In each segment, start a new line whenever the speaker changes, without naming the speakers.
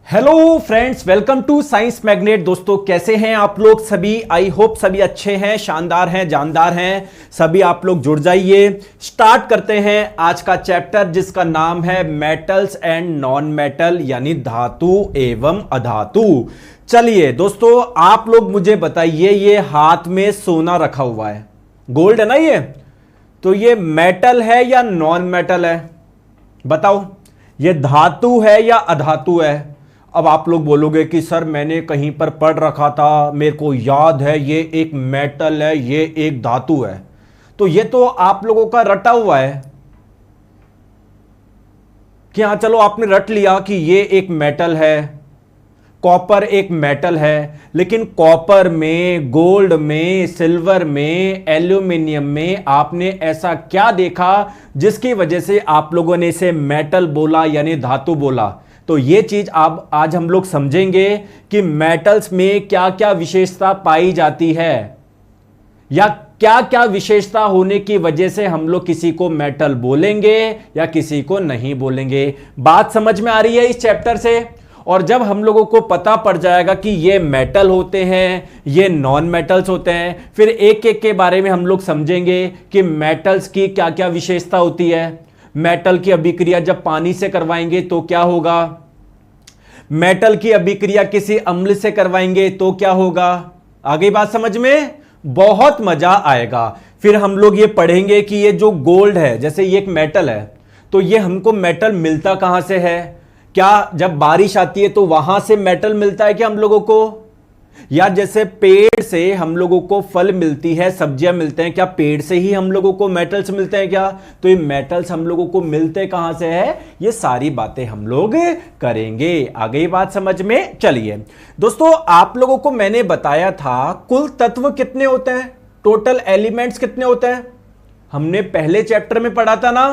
Hello friends, welcome to science magnet. दोस्तों कैसे हैं आप लोग सभी? आई होप सभी अच्छे हैं, शानदार हैं, जानदार हैं। सभी आप लोग जुड़ जाइए। स्टार्ट करते हैं आज का चैप्टर जिसका नाम है मेटल्स एंड नॉन मेटल, यानी धातु एवं अधातु। चलिए दोस्तों, आप लोग मुझे बताइए, ये हाथ में सोना रखा हुआ है, गोल्ड है ना ये, तो ये मेटल है या नॉन मेटल है? बताओ, ये धातु है या अधातु है? अब आप लोग बोलोगे कि सर मैंने कहीं पर पढ़ रखा था, मेरे को याद है ये एक मेटल है, ये एक धातु है। तो ये तो आप लोगों का रटा हुआ है कि हाँ चलो आपने रट लिया कि ये एक मेटल है, कॉपर एक मेटल है। लेकिन कॉपर में, गोल्ड में, सिल्वर में, एल्यूमिनियम में आपने ऐसा क्या देखा जिसकी वजह से आप लोगों ने इसे मेटल बोला, यानी धातु बोला? तो ये चीज आप आज हम लोग समझेंगे कि मेटल्स में क्या क्या विशेषता पाई जाती है, या क्या क्या विशेषता होने की वजह से हम लोग किसी को मेटल बोलेंगे या किसी को नहीं बोलेंगे। बात समझ में आ रही है इस चैप्टर से? और जब हम लोगों को पता पड़ जाएगा कि ये मेटल होते हैं, ये नॉन मेटल्स होते हैं, फिर एक एक के बारे में हम लोग समझेंगे कि मेटल्स की क्या क्या विशेषता होती है। मेटल की अभिक्रिया जब पानी से करवाएंगे तो क्या होगा, मेटल की अभिक्रिया किसी अम्ल से करवाएंगे तो क्या होगा। आ गई बात समझ में? बहुत मजा आएगा। फिर हम लोग ये पढ़ेंगे कि ये जो गोल्ड है, जैसे ये एक मेटल है, तो ये हमको मेटल मिलता कहां से है? क्या जब बारिश आती है तो वहां से मेटल मिलता है क्या हम लोगों को? या जैसे पेड़ से हम लोगों को फल मिलती है, सब्जियां मिलते हैं, क्या पेड़ से ही हम लोगों को मेटल्स मिलते हैं क्या? तो ये मेटल्स हम लोगों को मिलते कहां से है? ये सारी बातें हम लोग करेंगे। आ गई बात समझ में? चलिए दोस्तों, आप लोगों को मैंने बताया था कुल तत्व कितने होते हैं, टोटल एलिमेंट्स कितने होते हैं, हमने पहले चैप्टर में पढ़ा था ना।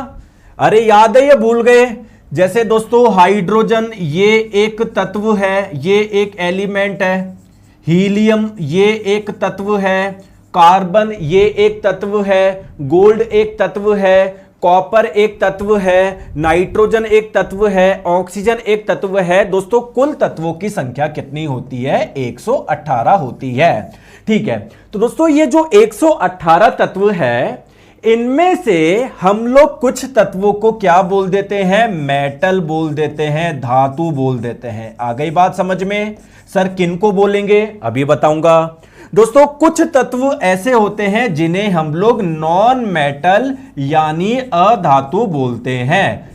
अरे याद है या भूल गए? जैसे दोस्तों हाइड्रोजन ये एक तत्व है, ये एक एलिमेंट है। हीलियम ये एक तत्व है। कार्बन ये एक तत्व है। गोल्ड एक तत्व है। कॉपर एक तत्व है। नाइट्रोजन एक तत्व है। ऑक्सीजन एक तत्व है। दोस्तों कुल तत्वों की संख्या कितनी होती है? 118 होती है। ठीक है, तो दोस्तों ये जो 118 तत्व है, इनमें से हम लोग कुछ तत्वों को क्या बोल देते हैं? मेटल बोल देते हैं, धातु बोल देते हैं। आ गई बात समझ में? सर किन को बोलेंगे अभी बताऊंगा। दोस्तों कुछ तत्व ऐसे होते हैं जिन्हें हम लोग नॉन मेटल यानी अधातु बोलते हैं,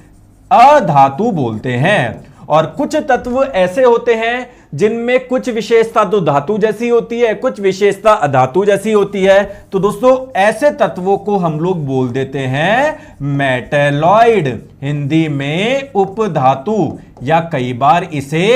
अधातु बोलते हैं। और कुछ तत्व ऐसे होते हैं जिनमें कुछ विशेषता तो धातु जैसी होती है, कुछ विशेषता अधातु जैसी होती है। तो दोस्तों ऐसे तत्वों को हम लोग बोल देते हैं मेटेलॉइड, हिंदी में उपधातु, या कई बार इसे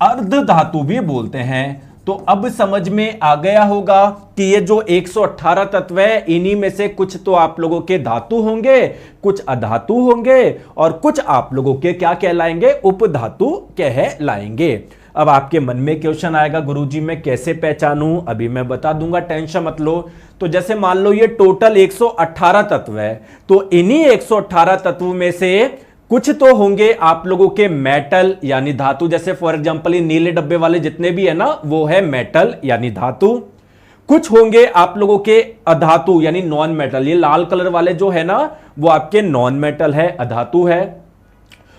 अर्ध धातु भी बोलते हैं। तो अब समझ में आ गया होगा कि ये जो 118 तत्व है, इन्हीं में से कुछ तो आप लोगों के धातु होंगे, कुछ अधातु होंगे, और कुछ आप लोगों के क्या कहलाएंगे? उपधातु कहलाएंगे। अब आपके मन में क्वेश्चन आएगा, गुरुजी मैं कैसे पहचानूं? अभी मैं बता दूंगा, टेंशन मत लो। तो जैसे मान लो ये टोटल 118 तत्व है, तो इन्हीं 118 तत्व में से कुछ तो होंगे आप लोगों के मेटल यानी धातु। जैसे फॉर एग्जांपल ये नीले डब्बे वाले जितने भी है ना, वो है मेटल यानी धातु। कुछ होंगे आप लोगों के अधातु यानी नॉन मेटल, ये लाल कलर वाले जो है ना, वो आपके नॉन मेटल है, अधातु है।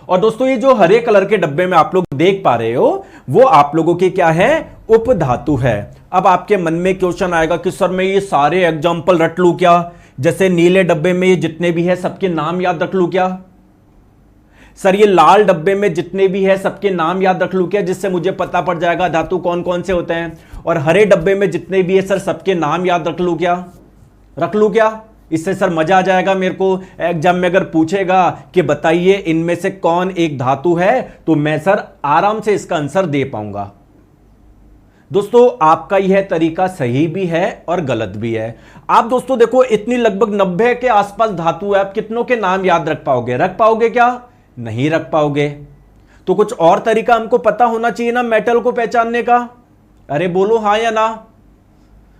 और दोस्तों ये जो हरे कलर के डब्बे में आप लोग देख पा रहे हो, वो आप लोगों के क्या है? उपधातु है। अब आपके मन में क्वेश्चन आएगा कि सर मैं ये सारे एग्जांपल रट लूं क्या? जैसे नीले डब्बे में ये जितने भी है सबके नाम याद रख लूं क्या? सर ये लाल डब्बे में जितने भी है सबके नाम याद रख लूं क्या, जिससे मुझे पता पड़ जाएगा धातु कौन कौन से होते हैं? और हरे डब्बे में जितने भी है सर सबके नाम याद रख लूं क्या? रख लूं क्या? इससे सर मजा आ जाएगा मेरे को। एग्जाम में अगर पूछेगा कि बताइए इनमें से कौन एक धातु है, तो मैं सर आराम से इसका आंसर दे पाऊंगा। दोस्तों आपका यह तरीका सही भी है और गलत भी है। आप दोस्तों देखो, इतनी लगभग 90 के आसपास धातु है, आप कितनों के नाम याद रख पाओगे? रख पाओगे क्या? नहीं रख पाओगे। तो कुछ और तरीका हमको पता होना चाहिए ना मेटल को पहचानने का। अरे बोलो हाँ या ना?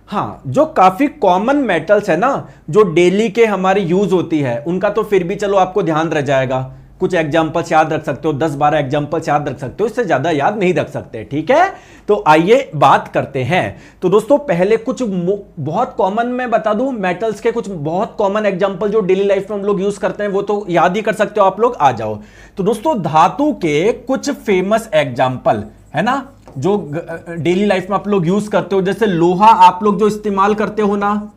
हाँ, जो काफी कॉमन मेटल्स है ना, जो डेली के हमारी यूज होती है, उनका तो फिर भी चलो आपको ध्यान रह जाएगा। कुछ एग्जाम्पल्स याद रख सकते हो, 10-12 एग्जाम्पल्स याद रख सकते हो, इससे ज्यादा याद नहीं रख सकते, ठीक है। तो आइए बात करते हैं। तो दोस्तों पहले कुछ बहुत कॉमन मैं बता दूं, मेटल्स के कुछ बहुत कॉमन एग्जाम्पल जो डेली लाइफ में हम लोग यूज करते हैं, वो तो याद ही कर सकते हो आप लोग। आ जाओ। तो दोस्तों धातु के कुछ फेमस एग्जाम्पल है ना, जो डेली लाइफ में आप लोग यूज करते हो, जैसे लोहा आप लोग जो इस्तेमाल करते हो ना,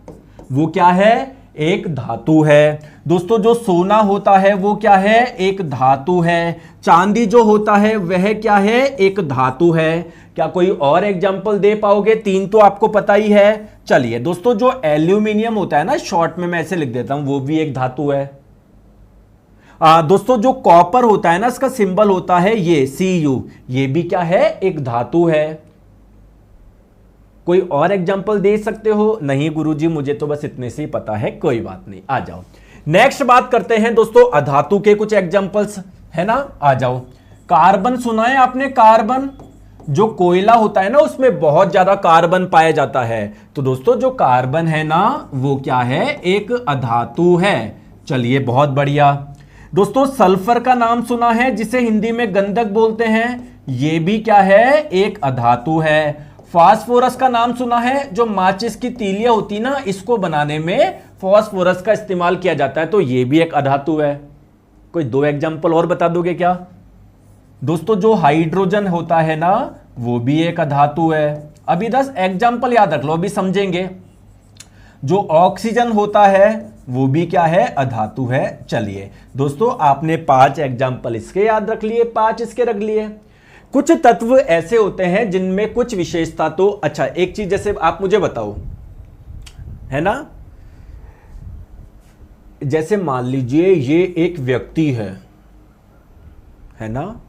वो क्या है, एक धातु है। दोस्तों जो सोना होता है वो क्या है, एक धातु है। चांदी जो होता है वह क्या है, एक धातु है। क्या कोई और एग्जांपल दे पाओगे? 3 तो आपको पता ही है। चलिए दोस्तों, जो एल्यूमिनियम होता है ना, शॉर्ट में मैं ऐसे लिख देता हूं, वो भी एक धातु है। दोस्तों जो कॉपर होता है ना, इसका सिंबल होता है ये Cu, ये भी क्या है, एक धातु है। कोई और एग्जांपल दे सकते हो? नहीं गुरुजी, मुझे तो बस इतने से ही पता है। कोई बात नहीं, आ जाओ। नेक्स्ट बात करते हैं दोस्तों अधातु के कुछ एग्जांपल्स, है ना। आ जाओ। कार्बन सुना है आपने? कार्बन, जो कोयला होता है ना, उसमें बहुत ज्यादा कार्बन पाया जाता है। तो दोस्तों जो कार्बन है ना, वो क्या है, एक अधातु है। चलिए बहुत बढ़िया। दोस्तों सल्फर का नाम सुना है, जिसे हिंदी में गंधक बोलते हैं, ये भी क्या है, एक अधातु है। फास्फोरस का नाम सुना है, जो माचिस की तीलियां होती ना, इसको बनाने में फास्फोरस का इस्तेमाल किया जाता है, तो ये भी एक अधातु है। कोई 2 एग्जांपल और बता दोगे क्या? दोस्तों जो हाइड्रोजन होता है ना, वो भी एक अधातु है। अभी 10 एग्जांपल याद रख लो, अभी समझेंगे। जो ऑक्सीजन होता है वो भी क्या है, अधातु है। चलिए दोस्तों, आपने 5 एग्जांपल इसके याद रख लिए, 5 इसके रख लिए। कुछ तत्व ऐसे होते हैं जिनमें कुछ विशेषता, तो अच्छा एक चीज जैसे आप मुझे बताओ, है ना, जैसे मान लीजिए ये एक व्यक्ति है ना,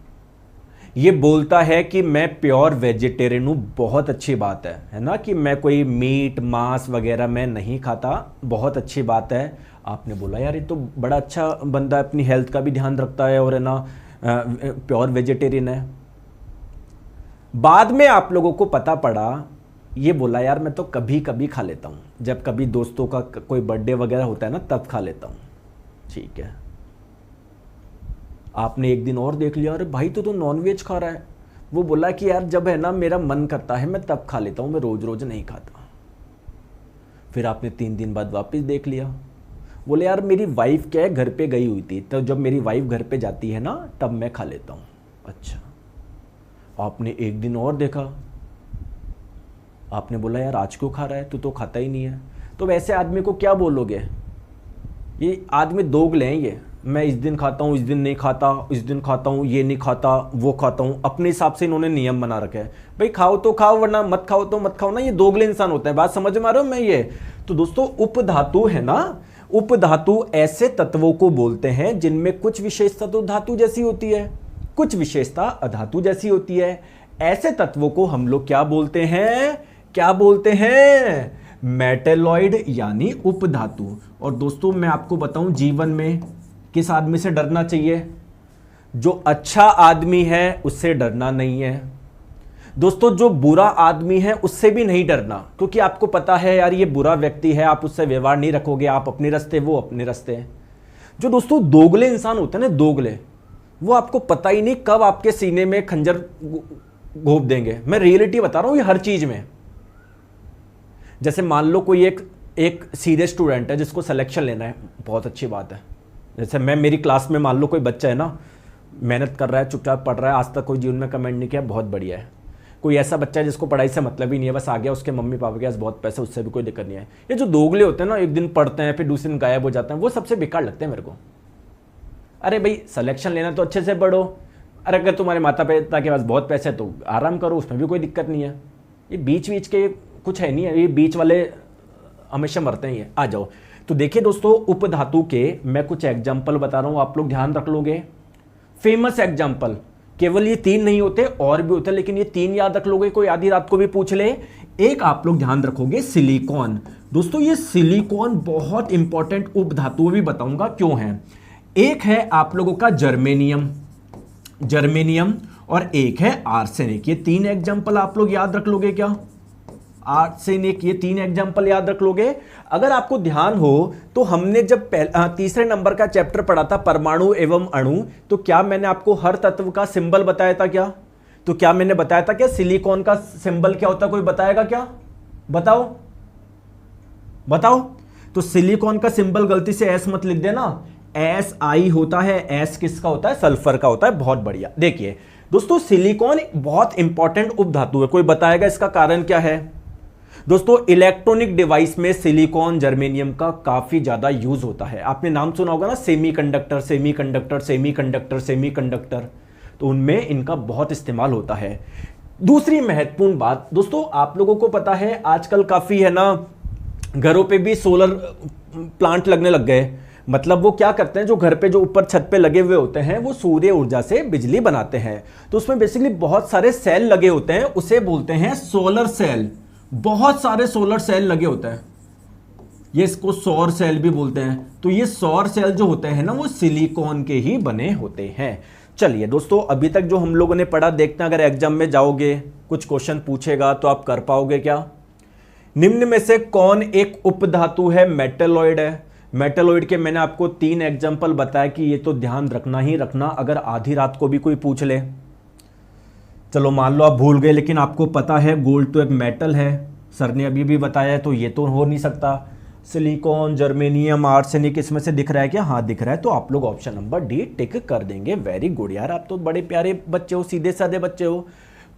ये बोलता है कि मैं प्योर वेजिटेरियन हूं, बहुत अच्छी बात है ना, कि मैं कोई मीट मांस वगैरह मैं नहीं खाता, बहुत अच्छी बात है। आपने बोला यार ये तो बड़ा अच्छा बंदा है, अपनी हेल्थ का भी ध्यान रखता है और है ना प्योर वेजिटेरियन है। बाद में आप लोगों को पता पड़ा, ये बोला यार मैं तो कभी कभी खा लेता हूँ, जब कभी दोस्तों का कोई बर्थडे वगैरह होता है ना, तब खा लेता हूँ। ठीक है, आपने एक दिन और देख लिया, अरे भाई तो नॉनवेज खा रहा है। वो बोला कि यार जब है ना मेरा मन करता है मैं तब खा लेता हूँ, मैं रोज रोज नहीं खाता। फिर आपने 3 दिन बाद वापस देख लिया, बोले यार मेरी वाइफ क्या है घर पे गई हुई थी, तो जब मेरी वाइफ घर पे जाती है ना तब मैं खा लेता हूँ। अच्छा, आपने एक दिन और देखा, आपने बोला यार आज क्यों खा रहा है, तू तो खाता ही नहीं है। तो वैसे आदमी को क्या बोलोगे, ये आदमी दोगले हैं, ये मैं इस दिन खाता हूँ, इस दिन नहीं खाता, इस दिन खाता हूँ, ये नहीं खाता, वो खाता हूँ। अपने हिसाब से इन्होंने नियम बना रखे है, भाई खाओ तो खाओ वरना मत खाओ तो मत खाओ ना, ये दोगले इंसान होता है। बात समझ में आ रहा हूँ मैं ये? तो दोस्तों उपधातु है ना, उपधातु ऐसे तत्वों को बोलते हैं जिनमें कुछ विशेषता तो धातु जैसी होती है, कुछ विशेषता अधातु जैसी होती है। ऐसे तत्वों को हम लोग क्या बोलते हैं, क्या बोलते हैं, मेटेलॉइड यानी उपधातु। और दोस्तों मैं आपको बताऊं, जीवन में किस आदमी से डरना चाहिए? जो अच्छा आदमी है उससे डरना नहीं है। दोस्तों जो बुरा आदमी है उससे भी नहीं डरना, क्योंकि आपको पता है यार ये बुरा व्यक्ति है, आप उससे व्यवहार नहीं रखोगे, आप अपने रास्ते वो अपने रास्ते हैं। जो दोस्तों दोगले इंसान होते हैं ना, दोगले, वो आपको पता ही नहीं कब आपके सीने में खंजर घोंप देंगे। मैं रियलिटी बता रहा हूं ये हर चीज में। जैसे मान लो कोई एक सीरियस स्टूडेंट है जिसको सिलेक्शन लेना है, बहुत अच्छी बात है। जैसे मैं, मेरी क्लास में मान लो कोई बच्चा है ना, मेहनत कर रहा है, चुपचाप पढ़ रहा है, आज तक कोई जीवन में कमेंट नहीं किया, बहुत बढ़िया है। कोई ऐसा बच्चा है जिसको पढ़ाई से मतलब ही नहीं है, बस आ गया, उसके मम्मी पापा के पास बहुत पैसे, उससे भी कोई दिक्कत नहीं है। ये जो दोगले होते हैं ना, एक दिन पढ़ते हैं फिर दूसरे दिन गायब हो जाते हैं, वो सबसे बेकार लगते हैं मेरे को। अरे भाई सिलेक्शन लेना तो अच्छे से पढ़ो, अरे अगर तुम्हारे माता पिता के पास बहुत पैसे है तो आराम करो, उसमें भी कोई दिक्कत नहीं है। ये बीच बीच के कुछ है नहीं है, ये बीच वाले हमेशा मरते हैं। ये आ जाओ। तो देखिए दोस्तों, उपधातु के मैं कुछ एग्जाम्पल बता रहा हूं, आप लोग ध्यान रख लोगे। फेमस एग्जाम्पल, केवल ये 3 नहीं होते और भी होते हैं, लेकिन ये 3 याद रख लोगे, कोई आधी रात को भी पूछ ले। एक आप लोग ध्यान रखोगे, सिलिकॉन। दोस्तों ये सिलिकॉन बहुत इंपॉर्टेंट उपधातु, भी बताऊंगा क्यों है। एक है आप लोगों का जर्मेनियम, जर्मेनियम, और एक है आर्सेनिक। ये 3 एग्जाम्पल आप लोग याद रख लोगे क्या? आर्सेनिक, ये 3 एग्जाम्पल याद रख लोगे। अगर आपको ध्यान हो तो हमने जब तीसरे नंबर का चैप्टर पढ़ा था परमाणु एवं अणु, तो क्या मैंने आपको हर तत्व का सिंबल बताया था क्या? तो क्या मैंने बताया था क्या सिलिकॉन का सिंबल क्या होता है? कोई बताएगा क्या? बताओ बताओ। तो सिलिकॉन का सिंबल गलती से एस मत लिख देना, एस आई होता है। एस किसका होता है? सल्फर का होता है। बहुत बढ़िया। देखिए दोस्तों सिलिकॉन बहुत इंपॉर्टेंट उपधातु है। कोई बताएगा इसका कारण क्या है? दोस्तों इलेक्ट्रॉनिक डिवाइस में सिलिकॉन जर्मेनियम का काफी ज्यादा यूज होता है। आपने नाम सुना होगा ना, सेमीकंडक्टर सेमीकंडक्टर सेमीकंडक्टर सेमीकंडक्टर, तो उनमें इनका बहुत इस्तेमाल होता है। दूसरी महत्वपूर्ण बात दोस्तों, आप लोगों को पता है आजकल काफी है ना घरों पे भी सोलर प्लांट लगने लग गए। मतलब वो क्या करते हैं, जो घर पे जो ऊपर छत पे लगे हुए होते हैं वो सूर्य ऊर्जा से बिजली बनाते हैं। तो उसमें बेसिकली बहुत सारे सेल लगे होते हैं, उसे बोलते हैं सोलर सेल। बहुत सारे सोलर सेल लगे होते हैं, ये इसको सौर सेल भी बोलते हैं। तो ये सौर सेल जो होते हैं ना वो सिलिकॉन के ही बने होते हैं। चलिए दोस्तों अभी तक जो हम लोगों ने पढ़ा देखते हैं, अगर एग्जाम में जाओगे कुछ क्वेश्चन पूछेगा तो आप कर पाओगे क्या? निम्न में से कौन एक उपधातु है? मेटलॉइड है। मेटलॉइड के मैंने आपको 3 एग्जाम्पल बताया कि ये तो ध्यान रखना ही रखना, अगर आधी रात को भी कोई पूछ ले। चलो मान लो आप भूल गए, लेकिन आपको पता है गोल्ड तो एक मेटल है, सर ने अभी भी बताया है, तो ये तो हो नहीं सकता। सिलिकॉन, जर्मेनियम, आर्सेनिक, इसमें से दिख रहा है क्या? हाँ दिख रहा है। तो आप लोग ऑप्शन नंबर डी टिक कर देंगे। वेरी गुड यार, आप तो बड़े प्यारे बच्चे हो, सीधे साधे बच्चे हो।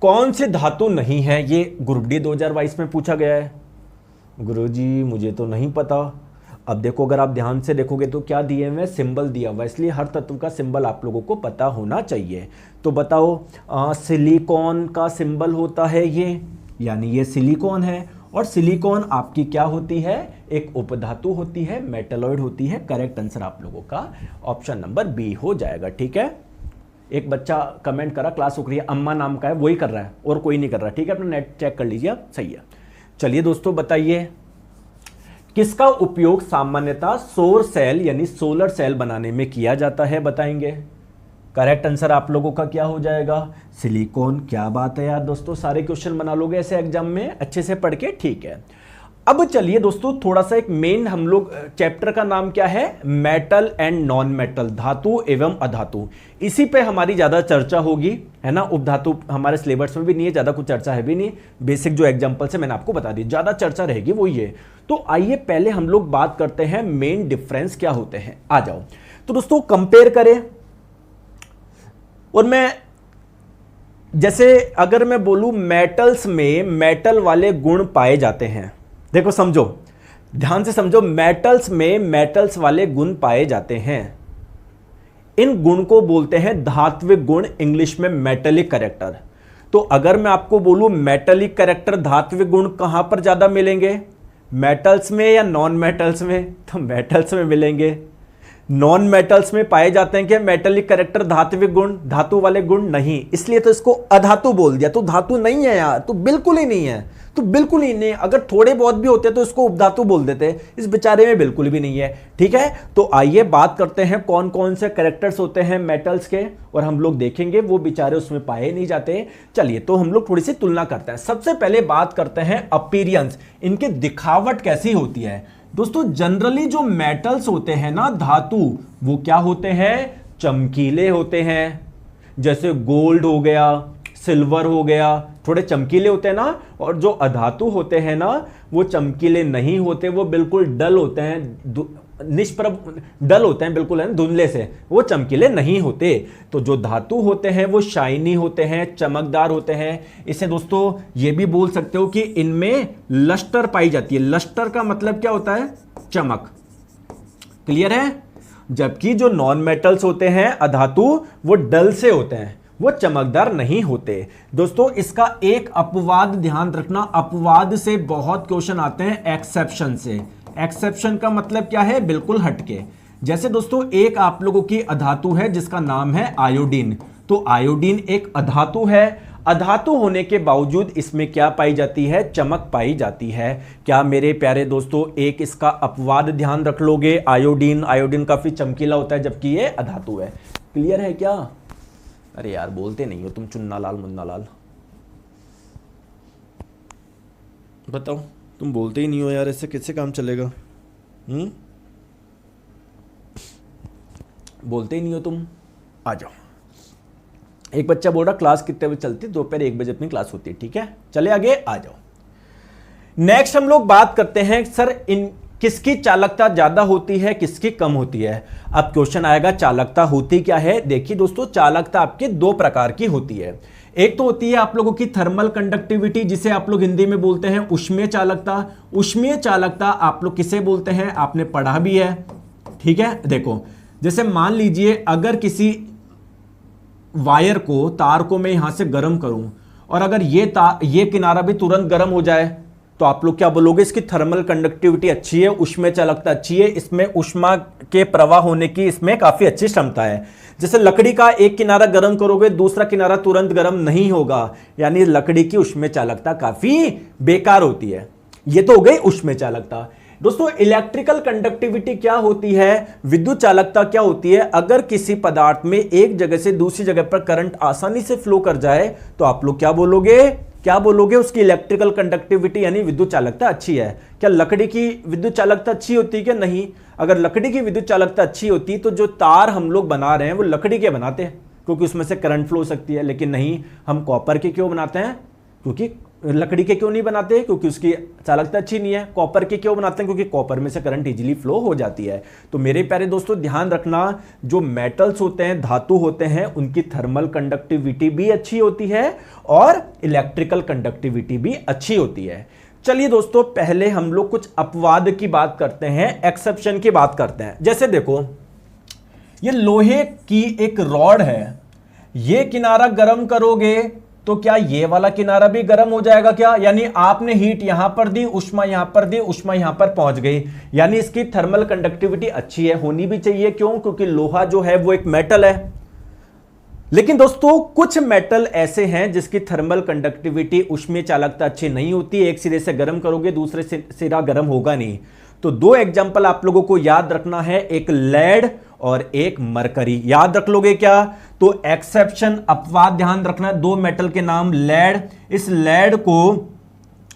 कौन से धातु नहीं है? ये ग्रुप डी 2022 में पूछा गया है। गुरुजी मुझे तो नहीं पता। अब देखो अगर आप ध्यान से देखोगे तो क्या दिए हुए? सिंबल दिया हुआ, इसलिए हर तत्व का सिंबल आप लोगों को पता होना चाहिए। तो बताओ सिलिकॉन का सिंबल होता है ये, यानी ये सिलिकॉन है। और सिलिकॉन आपकी क्या होती है? एक उपधातु होती है, मेटलॉइड होती है। करेक्ट आंसर आप लोगों का ऑप्शन नंबर बी हो जाएगा। ठीक है, एक बच्चा कमेंट करा क्लास रुक रही है, अम्मा नाम का है, वही कर रहा है और कोई नहीं कर रहा। ठीक है, अपना नेट चेक कर लीजिए आप। सही है। चलिए दोस्तों बताइए किसका उपयोग सामान्यतः सौर सेल यानी सोलर सेल बनाने में किया जाता है? बताएंगे। करेक्ट आंसर आप लोगों का क्या हो जाएगा? सिलिकॉन। क्या बात है यार दोस्तों, सारे क्वेश्चन बना लोगे ऐसे एग्जाम में अच्छे से पढ़ के। ठीक है, अब चलिए दोस्तों थोड़ा सा एक मेन हम लोग चैप्टर का नाम क्या है? मेटल एंड नॉन मेटल, धातु एवं अधातु। इसी पे हमारी ज्यादा चर्चा होगी, है ना। उपधातु हमारे सिलेबस में भी नहीं है, ज्यादा कुछ चर्चा है भी नहीं। बेसिक जो एग्जांपल से मैंने आपको बता दी, ज्यादा चर्चा रहेगी वो ये। तो आइए पहले हम लोग बात करते हैं मेन डिफरेंस क्या होते हैं। आ जाओ तो दोस्तों कंपेयर करें। और मैं जैसे अगर मैं बोलूं मेटल्स में मेटल वाले गुण पाए जाते हैं, देखो समझो, ध्यान से समझो, मेटल्स में मेटल्स वाले गुण पाए जाते हैं। इन गुण को बोलते हैं धात्विक गुण, इंग्लिश में मेटेलिक कैरेक्टर। तो अगर मैं आपको बोलूं मेटेलिक कैरेक्टर, धात्विक गुण कहां पर ज्यादा मिलेंगे? मेटल्स में या नॉन मेटल्स में? तो मेटल्स में मिलेंगे। नॉन मेटल्स में पाए जाते हैं क्या मेटेलिक कैरेक्टर, धात्विक गुण, धातु वाले गुण? नहीं, इसलिए तो इसको अधातु बोल दिया। तो धातु नहीं है यार, तो बिल्कुल ही नहीं है, तो बिल्कुल ही नहीं। अगर थोड़े बहुत भी होते तो इसको उपधातु बोल देते, इस बेचारे में बिल्कुल भी नहीं है। ठीक है, तो आइए बात करते हैं कौन कौन से कैरेक्टर्स होते हैं मेटल्स के, और हम लोग देखेंगे वो बेचारे उसमें पाए नहीं जाते। चलिए तो हम लोग थोड़ी सी तुलना करते हैं। सबसे पहले बात करते हैं अपीयरेंस, इनकी दिखावट कैसी होती है। दोस्तों जनरली जो मेटल्स होते हैं ना, धातु, वो क्या होते हैं? चमकीले होते हैं। जैसे गोल्ड हो गया, सिल्वर हो गया, थोड़े चमकीले होते हैं ना। और जो अधातु होते हैं ना वो चमकीले नहीं होते, वो बिल्कुल डल होते हैं, निष्प्रभ डल होते हैं, बिल्कुल है ना, धुंधले से, वो चमकीले नहीं होते। तो जो धातु होते हैं वो शाइनी होते हैं, चमकदार होते हैं। इसे दोस्तों ये भी बोल सकते हो कि इनमें लस्टर पाई जाती है। लस्टर का मतलब क्या होता है? चमक। क्लियर है? जबकि जो नॉन मेटल्स होते हैं अधातु, वो डल से होते हैं, वो चमकदार नहीं होते। दोस्तों इसका एक अपवाद ध्यान रखना, अपवाद से बहुत क्वेश्चन आते हैं, एक्सेप्शन से। एक्सेप्शन का मतलब क्या है? बिल्कुल हटके। जैसे दोस्तों एक आप लोगों की अधातु है जिसका नाम है आयोडीन। तो आयोडीन एक अधातु है, अधातु होने के बावजूद इसमें क्या पाई जाती है? चमक पाई जाती है। क्या मेरे प्यारे दोस्तों एक इसका अपवाद ध्यान रख लोगे? आयोडीन, आयोडीन काफी चमकीला होता है जबकि ये अधातु है। क्लियर है क्या? अरे यार बोलते नहीं हो तुम, चुन्ना लाल मुन्ना लाल।
बताओ, तुम बोलते ही नहीं हो यार, इससे कैसे काम चलेगा?
बोलते ही नहीं हो तुम। आ जाओ। एक बच्चा बोल रहा क्लास कितने बजे चलती है? दोपहर 1 बजे अपनी क्लास होती है। ठीक है, चले आगे, आ जाओ। नेक्स्ट हम लोग बात करते हैं सर इन किसकी चालकता ज्यादा होती है, किसकी कम होती है। अब क्वेश्चन आएगा चालकता होती क्या है। देखिए दोस्तों, चालकता आपके दो प्रकार की होती है। एक तो होती है आप लोगों की थर्मल कंडक्टिविटी, जिसे आप लोग हिंदी में बोलते हैं ऊष्मीय चालकता। ऊष्मीय चालकता आप लोग किसे बोलते हैं, आपने पढ़ा भी है। ठीक है, देखो जैसे मान लीजिए अगर किसी वायर को, तार को मैं यहां से गर्म करूं और अगर ये किनारा भी तुरंत गर्म हो जाए तो आप लोग क्या बोलोगे, इसकी थर्मल कंडक्टिविटी अच्छी है, ऊष्मीय चालकता अच्छी है, इसमें ऊष्मा के प्रवाह होने की इसमें काफी अच्छी क्षमता है। जैसे लकड़ी का एक किनारा गर्म करोगे, दूसरा किनारा तुरंत गर्म नहीं होगा, यानी लकड़ी की ऊष्मीय चालकता काफी बेकार होती है। ये तो हो गई ऊष्मीय चालकता। दोस्तों इलेक्ट्रिकल कंडक्टिविटी क्या होती है, विद्युत चालकता क्या होती है। अगर किसी पदार्थ में एक जगह से दूसरी जगह पर करंट आसानी से फ्लो कर जाए तो आप लोग क्या बोलोगे, उसकी इलेक्ट्रिकल कंडक्टिविटी यानी विद्युत चालकता अच्छी है। क्या लकड़ी की विद्युत चालकता अच्छी होती है क्या? नहीं। अगर लकड़ी की विद्युत चालकता अच्छी होती तो जो तार हम लोग बना रहे हैं वो लकड़ी के बनाते हैं, क्योंकि उसमें से करंट फ्लो हो सकती है। लेकिन नहीं, हम कॉपर के क्यों बनाते हैं? क्योंकि लकड़ी के क्यों नहीं बनाते? क्योंकि उसकी चालकता अच्छी नहीं है। कॉपर के क्यों बनाते हैं? क्योंकि कॉपर में से करंट इजीली फ्लो हो जाती है। तो मेरे प्यारे दोस्तों ध्यान रखना, जो मेटल्स होते हैं, धातु होते हैं, उनकी थर्मल कंडक्टिविटी भी अच्छी होती है और इलेक्ट्रिकल कंडक्टिविटी भी अच्छी होती है। चलिए दोस्तों, पहले हम लोग कुछ अपवाद की बात करते हैं, एक्सेप्शन की बात करते हैं। जैसे देखो, ये लोहे की एक रॉड है, ये किनारा गर्म करोगे तो क्या ये वाला किनारा भी गर्म हो जाएगा क्या? यानी आपने हीट यहां पर दी, उष्मा यहां पर दी, उष्मा यहां पर पहुंच गई, यानी इसकी थर्मल कंडक्टिविटी अच्छी है, होनी भी चाहिए। क्यों? क्योंकि लोहा जो है वो एक मेटल है। लेकिन दोस्तों कुछ मेटल ऐसे हैं जिसकी थर्मल कंडक्टिविटी, ऊष्मीय चालकता अच्छी नहीं होती। एक सिरे से गर्म करोगे, दूसरे सिरा गर्म होगा नहीं। तो दो एग्जांपल आप लोगों को याद रखना है, एक लेड और एक मरकरी। याद रख लोगे क्या? तो एक्सेप्शन, अपवाद ध्यान रखना है। दो मेटल के नाम लेड, इस लेड को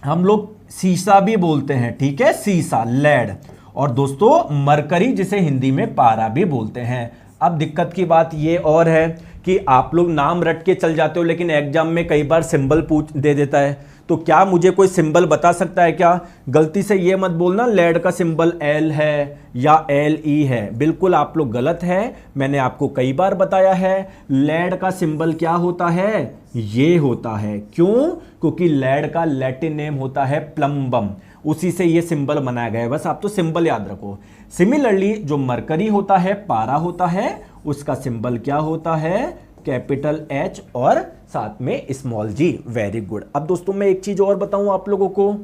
हम लोग सीसा भी बोलते हैं। ठीक है, सीसा, लेड। और दोस्तों मरकरी, जिसे हिंदी में पारा भी बोलते हैं। अब दिक्कत की बात यह और है कि आप लोग नाम रट के चल जाते हो, लेकिन एग्जाम में कई बार सिंबल पूछ दे देता है। तो क्या मुझे कोई सिंबल बता सकता है क्या? गलती से ये मत बोलना लेड का सिंबल एल है या LE है, बिल्कुल आप लोग गलत है। मैंने आपको कई बार बताया है, लेड का सिंबल क्या होता है? ये होता है। क्यों? क्योंकि लेड का लैटिन नेम होता है प्लम्बम, उसी से ये सिंबल बनाया गया है। बस आप तो सिंबल याद रखो। सिमिलरली जो मरकरी होता है, पारा होता है, उसका सिंबल क्या होता है? कैपिटल H और साथ में स्मॉल g। Very good. अब दोस्तों मैं एक चीज और बताऊं आप लोगों को,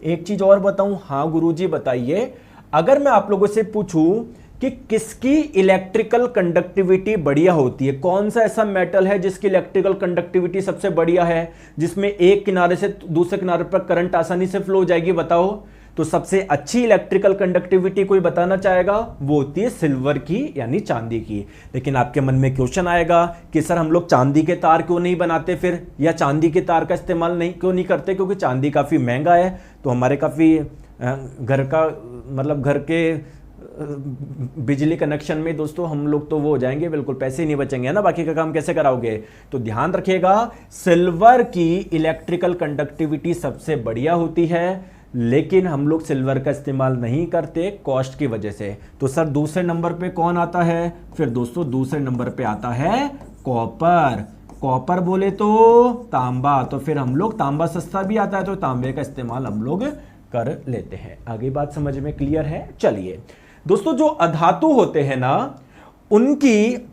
एक चीज और बताऊं। हाँ गुरुजी बताइए। अगर मैं आप लोगों से पूछूं कि किसकी इलेक्ट्रिकल कंडक्टिविटी बढ़िया होती है, कौन सा ऐसा मेटल है जिसकी इलेक्ट्रिकल कंडक्टिविटी सबसे बढ़िया है, जिसमें एक किनारे से दूसरे किनारे पर करंट आसानी से फ्लो हो जाएगी, बताओ। तो सबसे अच्छी इलेक्ट्रिकल कंडक्टिविटी कोई बताना चाहेगा, वो होती है सिल्वर की यानी चांदी की। लेकिन आपके मन में क्वेश्चन आएगा कि सर हम लोग चांदी के तार क्यों नहीं बनाते फिर, या चांदी के तार का इस्तेमाल क्यों नहीं करते? क्योंकि चांदी काफ़ी महंगा है। तो हमारे काफ़ी घर का मतलब घर के बिजली कनेक्शन में दोस्तों हम लोग तो वो हो जाएंगे, बिल्कुल पैसे ही नहीं बचेंगे, है ना। बाकी का काम कैसे कराओगे? तो ध्यान रखिएगा, सिल्वर की इलेक्ट्रिकल कंडक्टिविटी सबसे बढ़िया होती है, लेकिन हम लोग सिल्वर का इस्तेमाल नहीं करते कॉस्ट की वजह से। तो सर दूसरे नंबर पे कौन आता है? फिर दोस्तों दूसरे नंबर पे आता है कॉपर। कॉपर बोले तो तांबा, तो फिर हम लोग, तांबा सस्ता भी आता है तो तांबे का इस्तेमाल हम लोग कर लेते हैं। आगे बात समझ में क्लियर है? चलिए दोस्तों, जो अधातु होते हैं ना, उनकी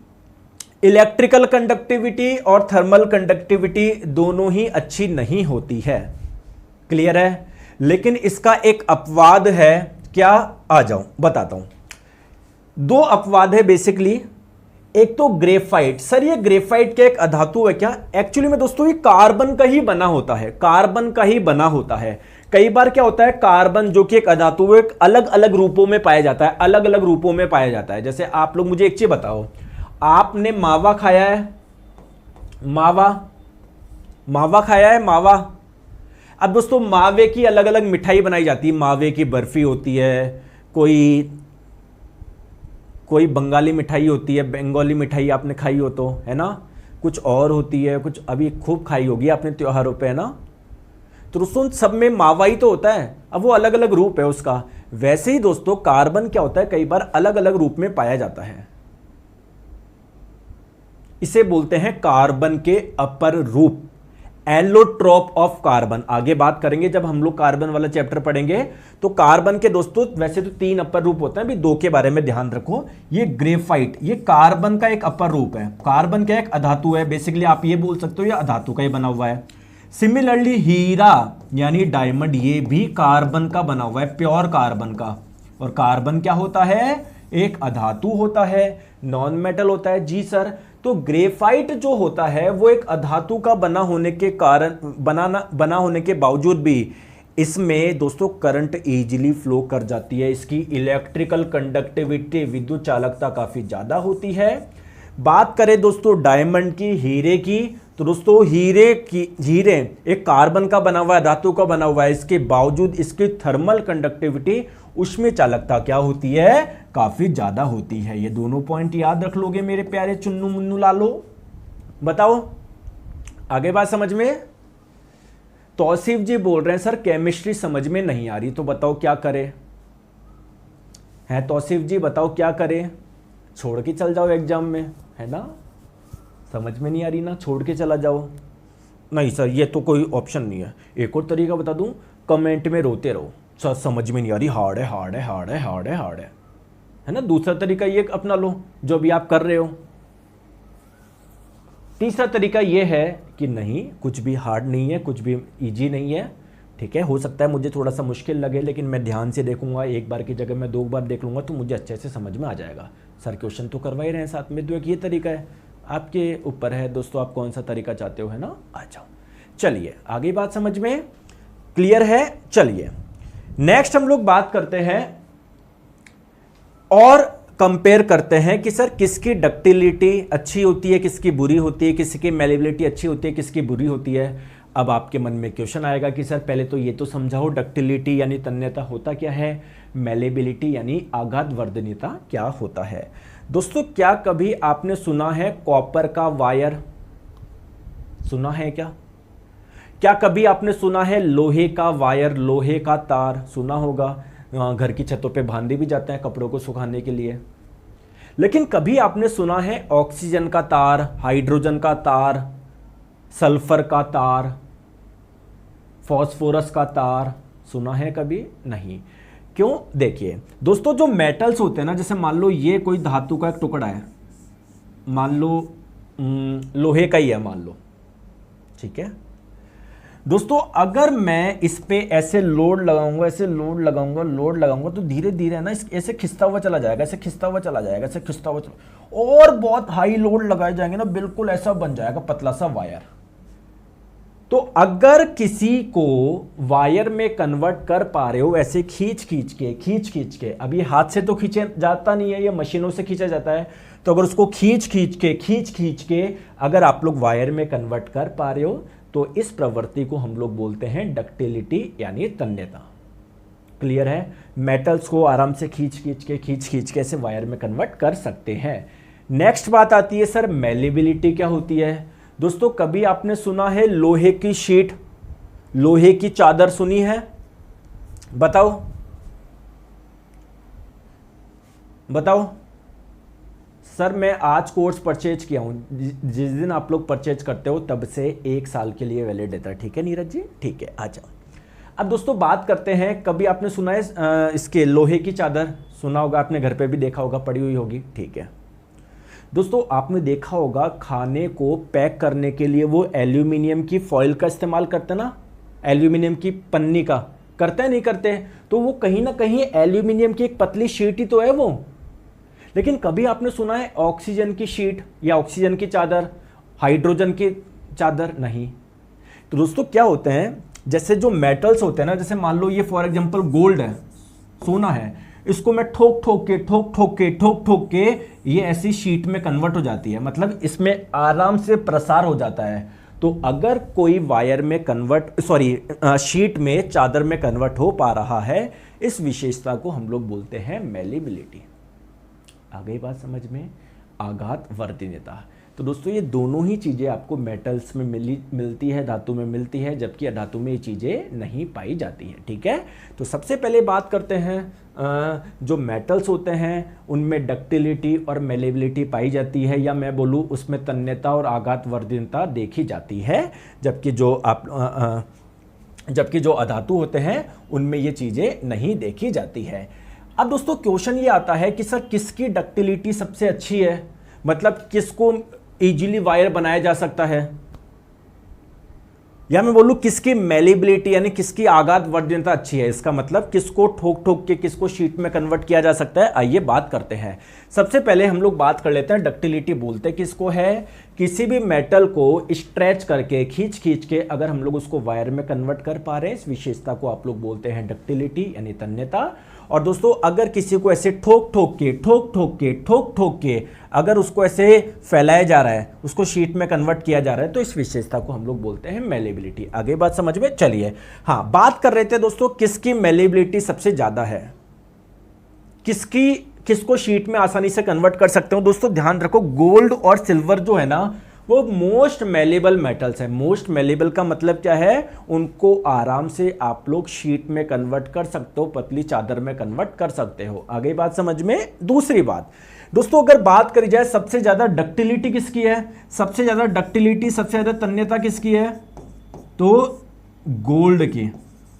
इलेक्ट्रिकल कंडक्टिविटी और थर्मल कंडक्टिविटी दोनों ही अच्छी नहीं होती है। क्लियर है? लेकिन इसका एक अपवाद है। क्या? आ जाओ बताता हूं। दो अपवाद है बेसिकली। एक तो ग्रेफाइट। सर ये ग्रेफाइट क्या एक अधातु है क्या? एक्चुअली में दोस्तों ये कार्बन का ही बना होता है, कार्बन का ही बना होता है। कई बार क्या होता है, कार्बन जो कि एक अधातु है, एक अलग अलग रूपों में पाया जाता है, अलग अलग रूपों में पाया जाता है। जैसे आप लोग मुझे एक चीज बताओ, आपने मावा खाया है? मावा, मावा खाया है? मावा अब दोस्तों मावे की अलग अलग मिठाई बनाई जाती है, मावे की बर्फी होती है, कोई बंगाली मिठाई होती है, बंगाली मिठाई आपने खाई हो तो, है ना, कुछ और होती है, कुछ अभी खूब खाई होगी आपने त्योहारों पे, है ना। तो दोस्तों सब में मावा ही तो होता है, अब वो अलग अलग रूप है उसका। वैसे ही दोस्तों कार्बन क्या होता है, कई बार अलग अलग रूप में पाया जाता है, इसे बोलते हैं कार्बन के अपर रूप, एलोट्रोप ऑफ कार्बन। आगे बात करेंगे जब हम लोग कार्बन वाला चैप्टर पढ़ेंगे। तो कार्बन के दोस्तों वैसे तो 3 अपर रूप होते हैं, अभी 2 के बारे में ध्यान रखो। ये ग्रेफाइट, ये कार्बन का एक अपर रूप है। कार्बन का एक अधातु है, बेसिकली आप ये बोल सकते हो ये अधातु का ही बना हुआ है। सिमिलरली हीरा यानी डायमंड, ये भी कार्बन का बना हुआ है, प्योर कार्बन का। और कार्बन क्या होता है, एक अधातु होता है, नॉन मेटल होता है। जी सर, तो ग्रेफाइट जो होता है वो एक अधातु का बना होने के कारण, बना होने के बावजूद भी इसमें दोस्तों करंट इजीली फ्लो कर जाती है। इसकी इलेक्ट्रिकल कंडक्टिविटी, विद्युत चालकता काफी ज्यादा होती है। बात करें दोस्तों डायमंड की, हीरे की, तो दोस्तों हीरे एक कार्बन का बना हुआ है, धातु का बना हुआ है, इसके बावजूद इसकी थर्मल कंडक्टिविटी, उष्मीय चालकता क्या होती है, काफी ज्यादा होती है। ये दोनों पॉइंट याद रख लोगे मेरे प्यारे चुन्नू मुन्नू लालो। बताओ आगे बात समझ में। तौसीफ जी बोल रहे हैं सर केमिस्ट्री समझ में नहीं आ रही, तो बताओ क्या करें। है तौसीफ जी, बताओ क्या करें, छोड़ के चल जाओ एग्जाम में, है ना। समझ में नहीं आ रही ना, छोड़ के चला जाओ। नहीं सर ये तो कोई ऑप्शन नहीं है। एक और तरीका बता दूं, कमेंट में रोते रहो सर समझ में नहीं आ रही, हार्ड है हार्ड है हार्ड है हार्ड है हार्ड है ना। दूसरा तरीका ये अपना लो जो भी आप कर रहे हो। तीसरा तरीका ये है कि नहीं कुछ भी हार्ड नहीं है, कुछ भी इजी नहीं है, ठीक है। हो सकता है मुझे थोड़ा सा मुश्किल लगे, लेकिन मैं ध्यान से देखूंगा, एक बार की जगह मैं 2 बार देख लूंगा तो मुझे अच्छे से समझ में आ जाएगा। सर क्वेश्चन तो करवा ही रहे हैं साथ में, तो एक ये तरीका है, आपके ऊपर है दोस्तों आप कौन सा तरीका चाहते हो, है ना। आ जाओ, चलिए आगे बात समझ में क्लियर है। चलिए नेक्स्ट हम लोग बात करते हैं और कंपेयर करते हैं कि सर किसकी डक्टिलिटी अच्छी होती है, किसकी बुरी होती है, किसकी मेलेबिलिटी अच्छी होती है, किसकी बुरी होती है। अब आपके मन में क्वेश्चन आएगा कि सर पहले तो ये तो समझाओ डक्टिलिटी यानी तन्यता होता क्या है, मेलेबिलिटी यानी आघात वर्धनीयता क्या होता है। दोस्तों क्या कभी आपने सुना है कॉपर का वायर, सुना है क्या? क्या कभी आपने सुना है लोहे का वायर, लोहे का तार, सुना होगा, घर की छतों पे बांधे भी जाते हैं कपड़ों को सुखाने के लिए। लेकिन कभी आपने सुना है ऑक्सीजन का तार, हाइड्रोजन का तार, सल्फर का तार, फॉस्फोरस का तार, सुना है कभी? नहीं। क्यों? देखिए दोस्तों जो मेटल्स होते हैं ना, जैसे मान लो ये कोई धातु का एक टुकड़ा है, मान लो लोहे का ही है मान लो, ठीक है दोस्तों, अगर मैं इस पे ऐसे लोड लगाऊंगा, ऐसे लोड लगाऊंगा तो धीरे धीरे ना ऐसे खिंचता हुआ चला जाएगा, ऐसे खिंचता हुआ चला जाएगा, ऐसे खिंचता हुआ चला, और बहुत हाई लोड लगाए जाएंगे ना, बिल्कुल ऐसा बन जाएगा पतला सा वायर। तो अगर किसी को वायर में कन्वर्ट कर पा रहे हो ऐसे खींच खींच के, अब ये हाथ से तो खींचे जाता नहीं है, ये मशीनों से खींचा जाता है, तो अगर उसको खींच खींच के अगर आप लोग वायर में कन्वर्ट कर पा रहे हो तो इस प्रवृत्ति को हम लोग बोलते हैं डक्टिलिटी यानी तन्यता। क्लियर है? मेटल्स को आराम से खींच खींच के ऐसे वायर में कन्वर्ट कर सकते हैं। नेक्स्ट बात आती है सर मेलेबिलिटी क्या होती है। दोस्तों कभी आपने सुना है लोहे की शीट, लोहे की चादर सुनी है? बताओ सर मैं आज कोर्स परचेज किया हूं, जिस दिन आप लोग परचेज करते हो तब से 1 साल के लिए वैलिड रहता है, ठीक है नीरज जी? ठीक है, आ जाओ। अब दोस्तों बात करते हैं, कभी आपने सुना है इसके लोहे की चादर, सुना होगा आपने, घर पे भी देखा होगा, पड़ी हुई होगी, ठीक है दोस्तों। आपने देखा होगा खाने को पैक करने के लिए वो एल्यूमिनियम की फॉइल का इस्तेमाल करते ना, एल्यूमिनियम की पन्नी का, करते हैं नहीं करते? तो वो कहीं ना कहीं एल्यूमिनियम की एक पतली शीट ही तो है वो। लेकिन कभी आपने सुना है ऑक्सीजन की शीट या ऑक्सीजन की चादर, हाइड्रोजन की चादर? नहीं। तो दोस्तों क्या होते हैं, जैसे जो मेटल्स होते हैं ना, जैसे मान लो ये फॉर एग्जांपल गोल्ड है, सोना है, इसको मैं ठोक के ये ऐसी शीट में कन्वर्ट हो जाती है, मतलब इसमें आराम से प्रसार हो जाता है। तो अगर कोई वायर में कन्वर्ट शीट में चादर में कन्वर्ट हो पा रहा है, इस विशेषता को हम लोग बोलते हैं मेलेबिलिटी। आ गई बात समझ में? आघात वर्तनीयता। तो दोस्तों ये दोनों ही चीज़ें आपको मेटल्स में मिलती है, धातु में मिलती है, जबकि अधातु में ये चीज़ें नहीं पाई जाती हैं। ठीक है, तो सबसे पहले बात करते हैं जो मेटल्स होते हैं उनमें डक्टिलिटी और मेलेबिलिटी पाई जाती है, या मैं बोलूँ उसमें तन्यता और आघात वर्तनीयता देखी जाती है, जबकि जो अधातु होते हैं उनमें ये चीज़ें नहीं देखी जाती है। अब दोस्तों क्वेश्चन ये आता है कि सर किसकी डक्टिलिटी सबसे अच्छी है, मतलब किसको इजीली वायर बनाया जा सकता है, या मैं बोलूं किसकी मेलेबिलिटी यानी किसकी आघात वर्तनीयता अच्छी है। इसका मतलब किसको ठोक ठोक के किसको शीट में कन्वर्ट किया जा सकता है। आइए बात करते हैं। सबसे पहले हम लोग बात कर लेते हैं डक्टिलिटी बोलते हैं किसको है, किसी भी मेटल को स्ट्रेच करके खींच खींच के अगर हम लोग उसको वायर में कन्वर्ट कर पा रहे हैं, इस विशेषता को आप लोग बोलते हैं डक्टिलिटी यानी तन्यता। और दोस्तों अगर किसी को ऐसे ठोक ठोक के अगर उसको ऐसे फैलाया जा रहा है, उसको शीट में कन्वर्ट किया जा रहा है, तो इस विशेषता को हम लोग बोलते हैं मेलेबिलिटी। आगे बात समझ में? चलिए हाँ, बात कर रहे थे दोस्तों किसकी मेलेबिलिटी सबसे ज्यादा है, किसको शीट में आसानी से कन्वर्ट कर सकते हो। दोस्तों ध्यान रखो, गोल्ड और सिल्वर जो है ना वो मोस्ट मेलेबल मेटल्स है। मोस्ट मेलेबल का मतलब क्या है, उनको आराम से आप लोग शीट में कन्वर्ट कर सकते हो, पतली चादर में कन्वर्ट कर सकते हो। आगे बात समझ में? दूसरी बात दोस्तों, अगर बात करी जाए सबसे ज्यादा डक्टिलिटी किसकी है, सबसे ज्यादा डक्टिलिटी सबसे ज्यादा तन्यता किसकी है, तो गोल्ड की।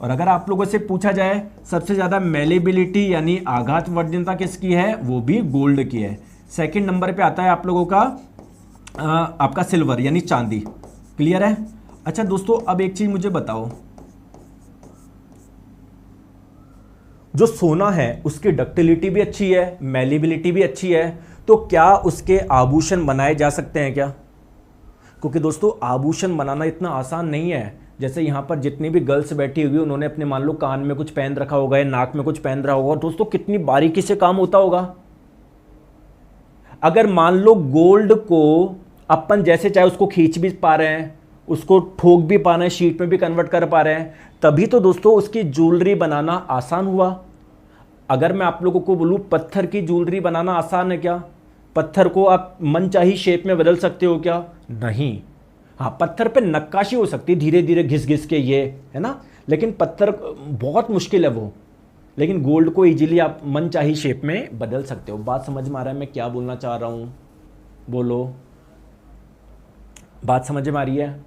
और अगर आप लोगों से पूछा जाए सबसे ज्यादा मेलेबिलिटी यानी आघात वर्तनीयता किसकी है, वो भी गोल्ड की है। सेकंड नंबर पे आता है आप लोगों का आपका सिल्वर यानी चांदी। क्लियर है? अच्छा दोस्तों अब एक चीज मुझे बताओ, जो सोना है उसकी डक्टिलिटी भी अच्छी है, मेलेबिलिटी भी अच्छी है, तो क्या उसके आभूषण बनाए जा सकते हैं क्या? क्योंकि दोस्तों आभूषण बनाना इतना आसान नहीं है। जैसे यहाँ पर जितनी भी गर्ल्स बैठी हुई उन्होंने अपने मान लो कान में कुछ पहन रखा होगा या नाक में कुछ पहन रहा होगा, दोस्तों कितनी बारीकी से काम होता होगा। अगर मान लो गोल्ड को अपन जैसे चाहे उसको खींच भी पा रहे हैं, उसको ठोक भी पा रहे हैं, शीट में भी कन्वर्ट कर पा रहे हैं, तभी तो दोस्तों उसकी ज्वेलरी बनाना आसान हुआ। अगर मैं आप लोगों को बोलूं पत्थर की ज्वेलरी बनाना आसान है क्या? पत्थर को आप मनचाही शेप में बदल सकते हो क्या? नहीं। हाँ, पत्थर पे नक्काशी हो सकती है धीरे धीरे घिस घिस के, ये है ना, लेकिन पत्थर बहुत मुश्किल है वो। लेकिन गोल्ड को इजीली आप मनचाही शेप में बदल सकते हो। बात समझ में आ रहा है मैं क्या बोलना चाह रहा हूं? बोलो, बात समझ में आ रही है?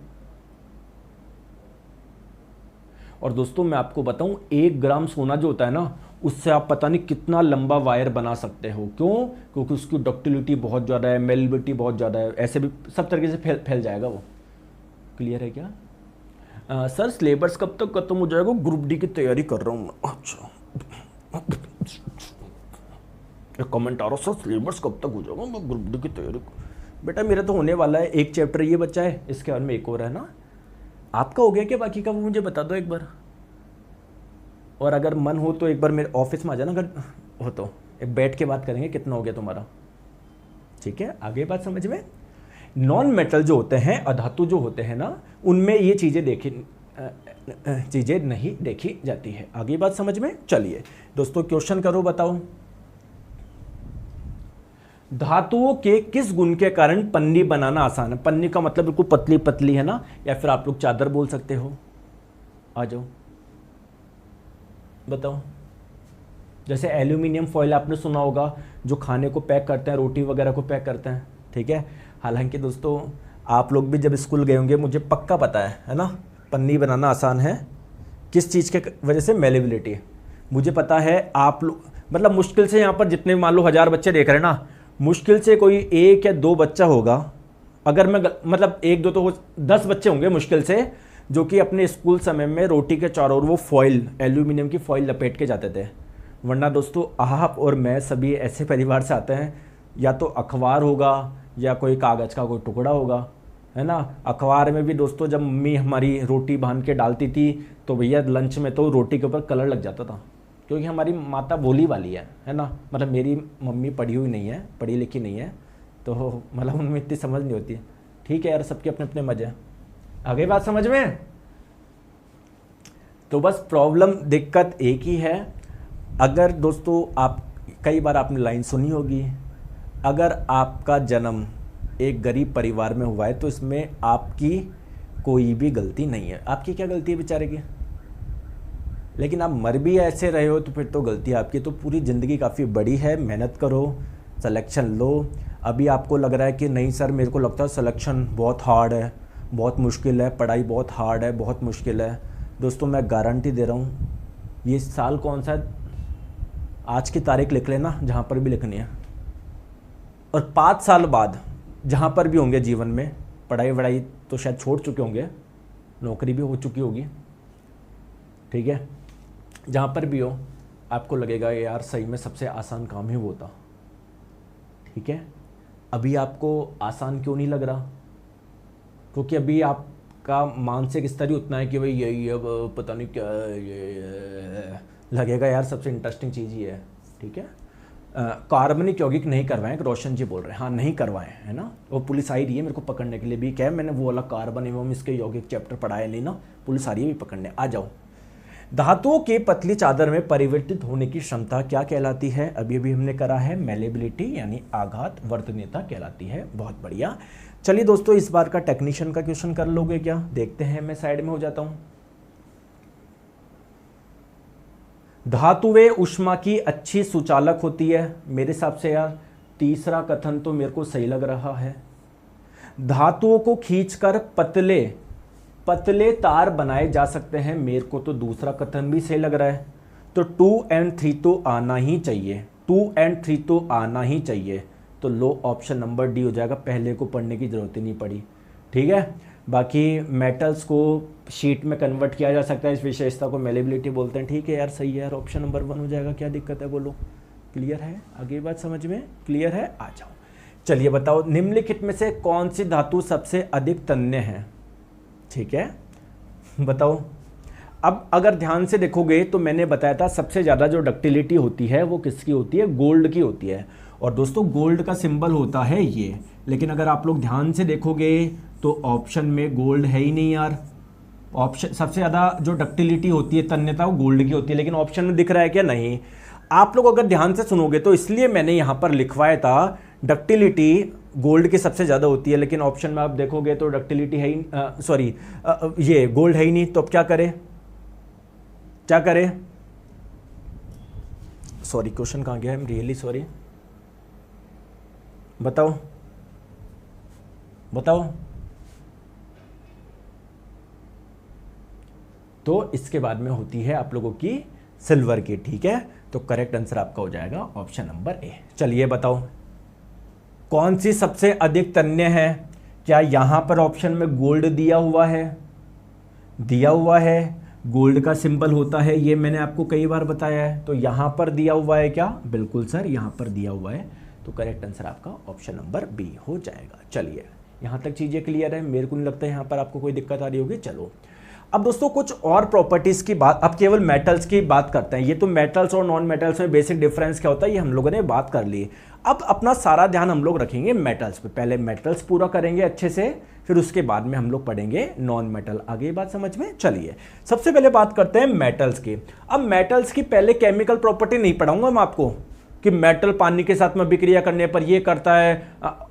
और दोस्तों मैं आपको बताऊं, 1 ग्राम सोना जो होता है ना, उससे आप पता नहीं कितना लंबा वायर बना सकते हो। क्यों? क्योंकि उसकी डक्टिलिटी बहुत ज़्यादा है, मेलेबिलिटी बहुत ज़्यादा है, ऐसे भी सब तरीके से फैल जाएगा वो। क्लियर है क्या? सर सिलेबस कब तक खत्म हो जाएगा? ग्रुप डी की तैयारी कर रहा हूँ मैं। अच्छा, एक कमेंट आ रहा, सर सिलेबस कब तक हो जाएगा? मैं ग्रुप डी की तैयारी। बेटा मेरा तो होने वाला है, एक चैप्टर ये बच्चा है, इसके बाद में एक और है ना। आपका हो गया क्या बाकी का? वो मुझे बता दो एक बार। और अगर मन हो तो एक बार मेरे ऑफिस में आ जाना, अगर हो तो एक बैठ के बात करेंगे कितना हो गया तुम्हारा। ठीक है, आगे बात समझ में? नॉन मेटल जो होते हैं, अधातु जो होते हैं ना, उनमें ये चीज़ें नहीं देखी जाती है। आगे बात समझ में? चलिए दोस्तों क्वेश्चन करो, बताओ धातुओं के किस गुण के कारण पन्नी बनाना आसान है? पन्नी का मतलब बिल्कुल पतली पतली है ना, या फिर आप लोग चादर बोल सकते हो। आ जाओ बताओ। जैसे एल्यूमिनियम फॉइल आपने सुना होगा, जो खाने को पैक करते हैं, रोटी वगैरह को पैक करते हैं। ठीक है, हालांकि दोस्तों आप लोग भी जब स्कूल गए होंगे, मुझे पक्का पता है ना, पन्नी बनाना आसान है किस चीज़ के वजह से? मेलेबिलिटी। मुझे पता है आप लोग मतलब मुश्किल से यहाँ पर जितने मान लो 1000 बच्चे देख रहे हैं ना, मुश्किल से कोई 1 या 2 बच्चा होगा, अगर मैं मतलब 1-2 तो 10 बच्चे होंगे मुश्किल से, जो कि अपने स्कूल समय में रोटी के चारों ओर वो फॉइल, एल्यूमिनियम की फॉइल लपेट के जाते थे। वरना दोस्तों आप और मैं सभी ऐसे परिवार से आते हैं, या तो अखबार होगा या कोई कागज़ का कोई टुकड़ा होगा, है ना। अखबार में भी दोस्तों जब मम्मी हमारी रोटी बांध के डालती थी तो भैया लंच में तो रोटी के ऊपर कलर लग जाता था, क्योंकि हमारी माता भोली वाली है ना। मतलब मेरी मम्मी पढ़ी हुई नहीं है, पढ़ी लिखी नहीं है, तो मतलब उनमें इतनी समझ नहीं होती है। ठीक है यार, सबके अपने अपने मज़े हैं। आ गई बात समझ में? तो बस प्रॉब्लम दिक्कत एक ही है। अगर दोस्तों आप कई बार आपने लाइन सुनी होगी, अगर आपका जन्म एक गरीब परिवार में हुआ है तो इसमें आपकी कोई भी गलती नहीं है। आपकी क्या गलती है बेचारे की? लेकिन आप मर भी ऐसे रहे हो तो फिर तो गलती आपकी। तो पूरी ज़िंदगी काफ़ी बड़ी है, मेहनत करो, सिलेक्शन लो। अभी आपको लग रहा है कि नहीं सर, मेरे को लगता है सिलेक्शन बहुत हार्ड है, बहुत मुश्किल है, पढ़ाई बहुत हार्ड है, बहुत मुश्किल है। दोस्तों मैं गारंटी दे रहा हूँ, ये साल कौन सा है, आज की तारीख लिख लेना जहाँ पर भी लिखनी है, और 5 साल बाद जहाँ पर भी होंगे जीवन में, पढ़ाई वढ़ाई तो शायद छोड़ चुके होंगे, नौकरी भी हो चुकी होगी, ठीक है, जहाँ पर भी हो आपको लगेगा यार सही में सबसे आसान काम ही वो था। ठीक है, अभी आपको आसान क्यों नहीं लग रहा? क्योंकि अभी आपका मानसिक स्तर ही उतना है कि भाई यही अब पता नहीं क्या ये लगेगा यार सबसे इंटरेस्टिंग चीज़ ही है। ठीक है, कार्बनिक यौगिक नहीं करवाएं, रोशन जी बोल रहे हैं। हाँ नहीं करवाएं, है ना। वो पुलिस आई रही है मेरे को पकड़ने के लिए भी, क्या है मैंने वो वाला कार्बन एवं इसके यौगिक चैप्टर पढ़ाया नहीं ना, पुलिस आ रही है भी पकड़ने, आ जाओ। धातुओं के पतली चादर में परिवर्तित होने की क्षमता क्या कहलाती है? अभी अभी हमने करा है मेलेबिलिटी, यानी आघात वर्तनीयता कहलाती है। बहुत बढ़िया। चलिए दोस्तों, इस बार का टेक्नीशियन का क्वेश्चन कर लोगे क्या? देखते हैं, मैं साइड में हो जाता हूं। धातुएं ऊष्मा की अच्छी सुचालक होती है। मेरे हिसाब से यार तीसरा कथन तो मेरे को सही लग रहा है। धातुओं को खींचकर पतले पतले तार बनाए जा सकते हैं। मेरे को तो दूसरा कथन भी सही लग रहा है। तो 2 and 3 तो आना ही चाहिए, 2 and 3 तो आना ही चाहिए। तो लो, ऑप्शन नंबर डी हो जाएगा। पहले को पढ़ने की जरूरत ही नहीं पड़ी। ठीक है, बाकी मेटल्स को शीट में कन्वर्ट किया जा सकता है, इस विशेषता को मेलेबिलिटी बोलते हैं। ठीक है यार, सही है यार, ऑप्शन नंबर 1 हो जाएगा। क्या दिक्कत है बोलो? क्लियर है? आगे बात समझ में क्लियर है? आ जाओ। चलिए बताओ, निम्नलिखित में से कौन सी धातु सबसे अधिक तन्य है? ठीक है, बताओ। अब अगर ध्यान से देखोगे तो मैंने बताया था सबसे ज़्यादा जो डक्टिलिटी होती है वो किसकी होती है? गोल्ड की होती है। और दोस्तों गोल्ड का सिंबल होता है ये, लेकिन अगर आप लोग ध्यान से देखोगे तो ऑप्शन में गोल्ड है ही नहीं यार। ऑप्शन सबसे ज़्यादा जो डक्टिलिटी होती है, तन्यता, वो गोल्ड की होती है, लेकिन ऑप्शन में दिख रहा है क्या? नहीं। आप लोग अगर ध्यान से सुनोगे तो इसलिए मैंने यहाँ पर लिखवाया था डक्टिलिटी गोल्ड की सबसे ज़्यादा होती है, लेकिन ऑप्शन में आप देखोगे तो डक्टिलिटी है ही, सॉरी ये गोल्ड है ही नहीं। तो अब क्या करें? क्या करें? सॉरी, क्वेश्चन कहाँ गया? I am really sorry. बताओ बताओ। तो इसके बाद में होती है आप लोगों की सिल्वर की। ठीक है, तो करेक्ट आंसर आपका हो जाएगा ऑप्शन नंबर ए। चलिए बताओ, कौन सी सबसे अधिक तन्य है? क्या यहां पर ऑप्शन में गोल्ड दिया हुआ है? दिया हुआ है, गोल्ड का सिंबल होता है, ये मैंने आपको कई बार बताया है। तो यहां पर दिया हुआ है क्या? बिल्कुल सर, यहां पर दिया हुआ है। तो करेक्ट आंसर आपका ऑप्शन नंबर बी हो जाएगा। चलिए, यहां तक चीजें क्लियर है। मेरे को नहीं लगता है यहां पर आपको कोई दिक्कत आ रही होगी। चलो, अब दोस्तों कुछ और प्रॉपर्टीज की बात, अब केवल मेटल्स की बात करते हैं। ये तो मेटल्स और नॉन मेटल्स में बेसिक डिफरेंस क्या होता है ये हम लोगों ने बात कर ली। अब अपना सारा ध्यान हम लोग रखेंगे मेटल्स पे। पहले मेटल्स पूरा करेंगे अच्छे से, फिर उसके बाद में हम लोग पढ़ेंगे नॉन मेटल। आगे ये बात समझ में? चलिए, सबसे पहले बात करते हैं मेटल्स की। अब मेटल्स की पहले केमिकल प्रॉपर्टी नहीं पढ़ाऊंगा मैं आपको कि मेटल पानी के साथ में अभिक्रिया करने पर ये करता है,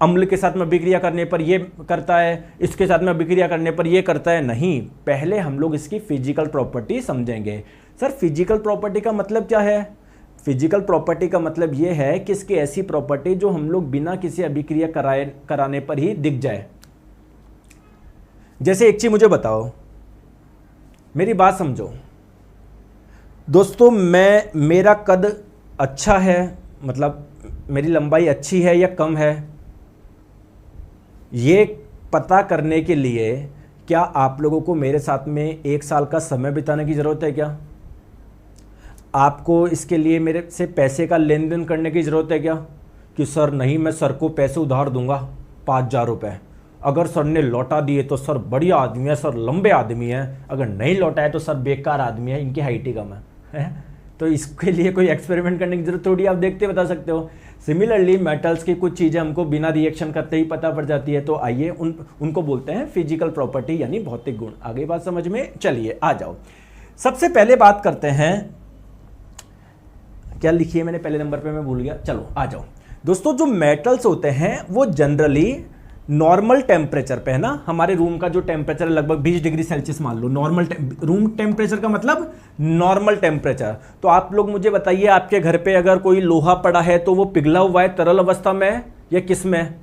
अम्ल के साथ में अभिक्रिया करने पर ये करता है, इसके साथ में अभिक्रिया करने पर ये करता है। नहीं, पहले हम लोग इसकी फिजिकल प्रॉपर्टी समझेंगे। सर फिजिकल प्रॉपर्टी का मतलब क्या है? फिजिकल प्रॉपर्टी का मतलब ये है कि इसकी ऐसी प्रॉपर्टी जो हम लोग बिना किसी अभिक्रिया कराने पर ही दिख जाए। जैसे एक चीज मुझे बताओ, मेरी बात समझो दोस्तों, मेरा कद अच्छा है, मतलब मेरी लंबाई अच्छी है या कम है, ये पता करने के लिए क्या आप लोगों को मेरे साथ में 1 साल का समय बिताने की ज़रूरत है क्या? आपको इसके लिए मेरे से पैसे का लेन देन करने की ज़रूरत है क्या? कि सर नहीं, मैं सर को पैसे उधार दूंगा 5,000 रुपये, अगर सर ने लौटा दिए तो सर बढ़िया आदमी है, सर लंबे आदमी है, अगर नहीं लौटाए तो सर बेकार आदमी है, इनकी हाइट ही कम है। तो इसके लिए कोई एक्सपेरिमेंट करने की जरूरत थोड़ी, आप देखते बता सकते हो। सिमिलरली मेटल्स की कुछ चीज़ें हमको बिना रिएक्शन करते ही पता पड़ जाती है, तो आइए उनको बोलते हैं फिजिकल प्रॉपर्टी यानी भौतिक गुण। आगे बात समझ में, चलिए आ जाओ। सबसे पहले बात करते हैं, क्या लिखिए मैंने पहले नंबर पे, मैं भूल गया, चलो आ जाओ दोस्तों। जो मेटल्स होते हैं वो जनरली नॉर्मल टेम्परेचर पे है ना, हमारे रूम का जो टेम्परेचर है लगभग 20 डिग्री सेल्सियस मान लो, नॉर्मल रूम टेम्परेचर का मतलब नॉर्मल टेम्परेचर। तो आप लोग मुझे बताइए, आपके घर पे अगर कोई लोहा पड़ा है तो वो पिघला हुआ है तरल अवस्था में या किस में,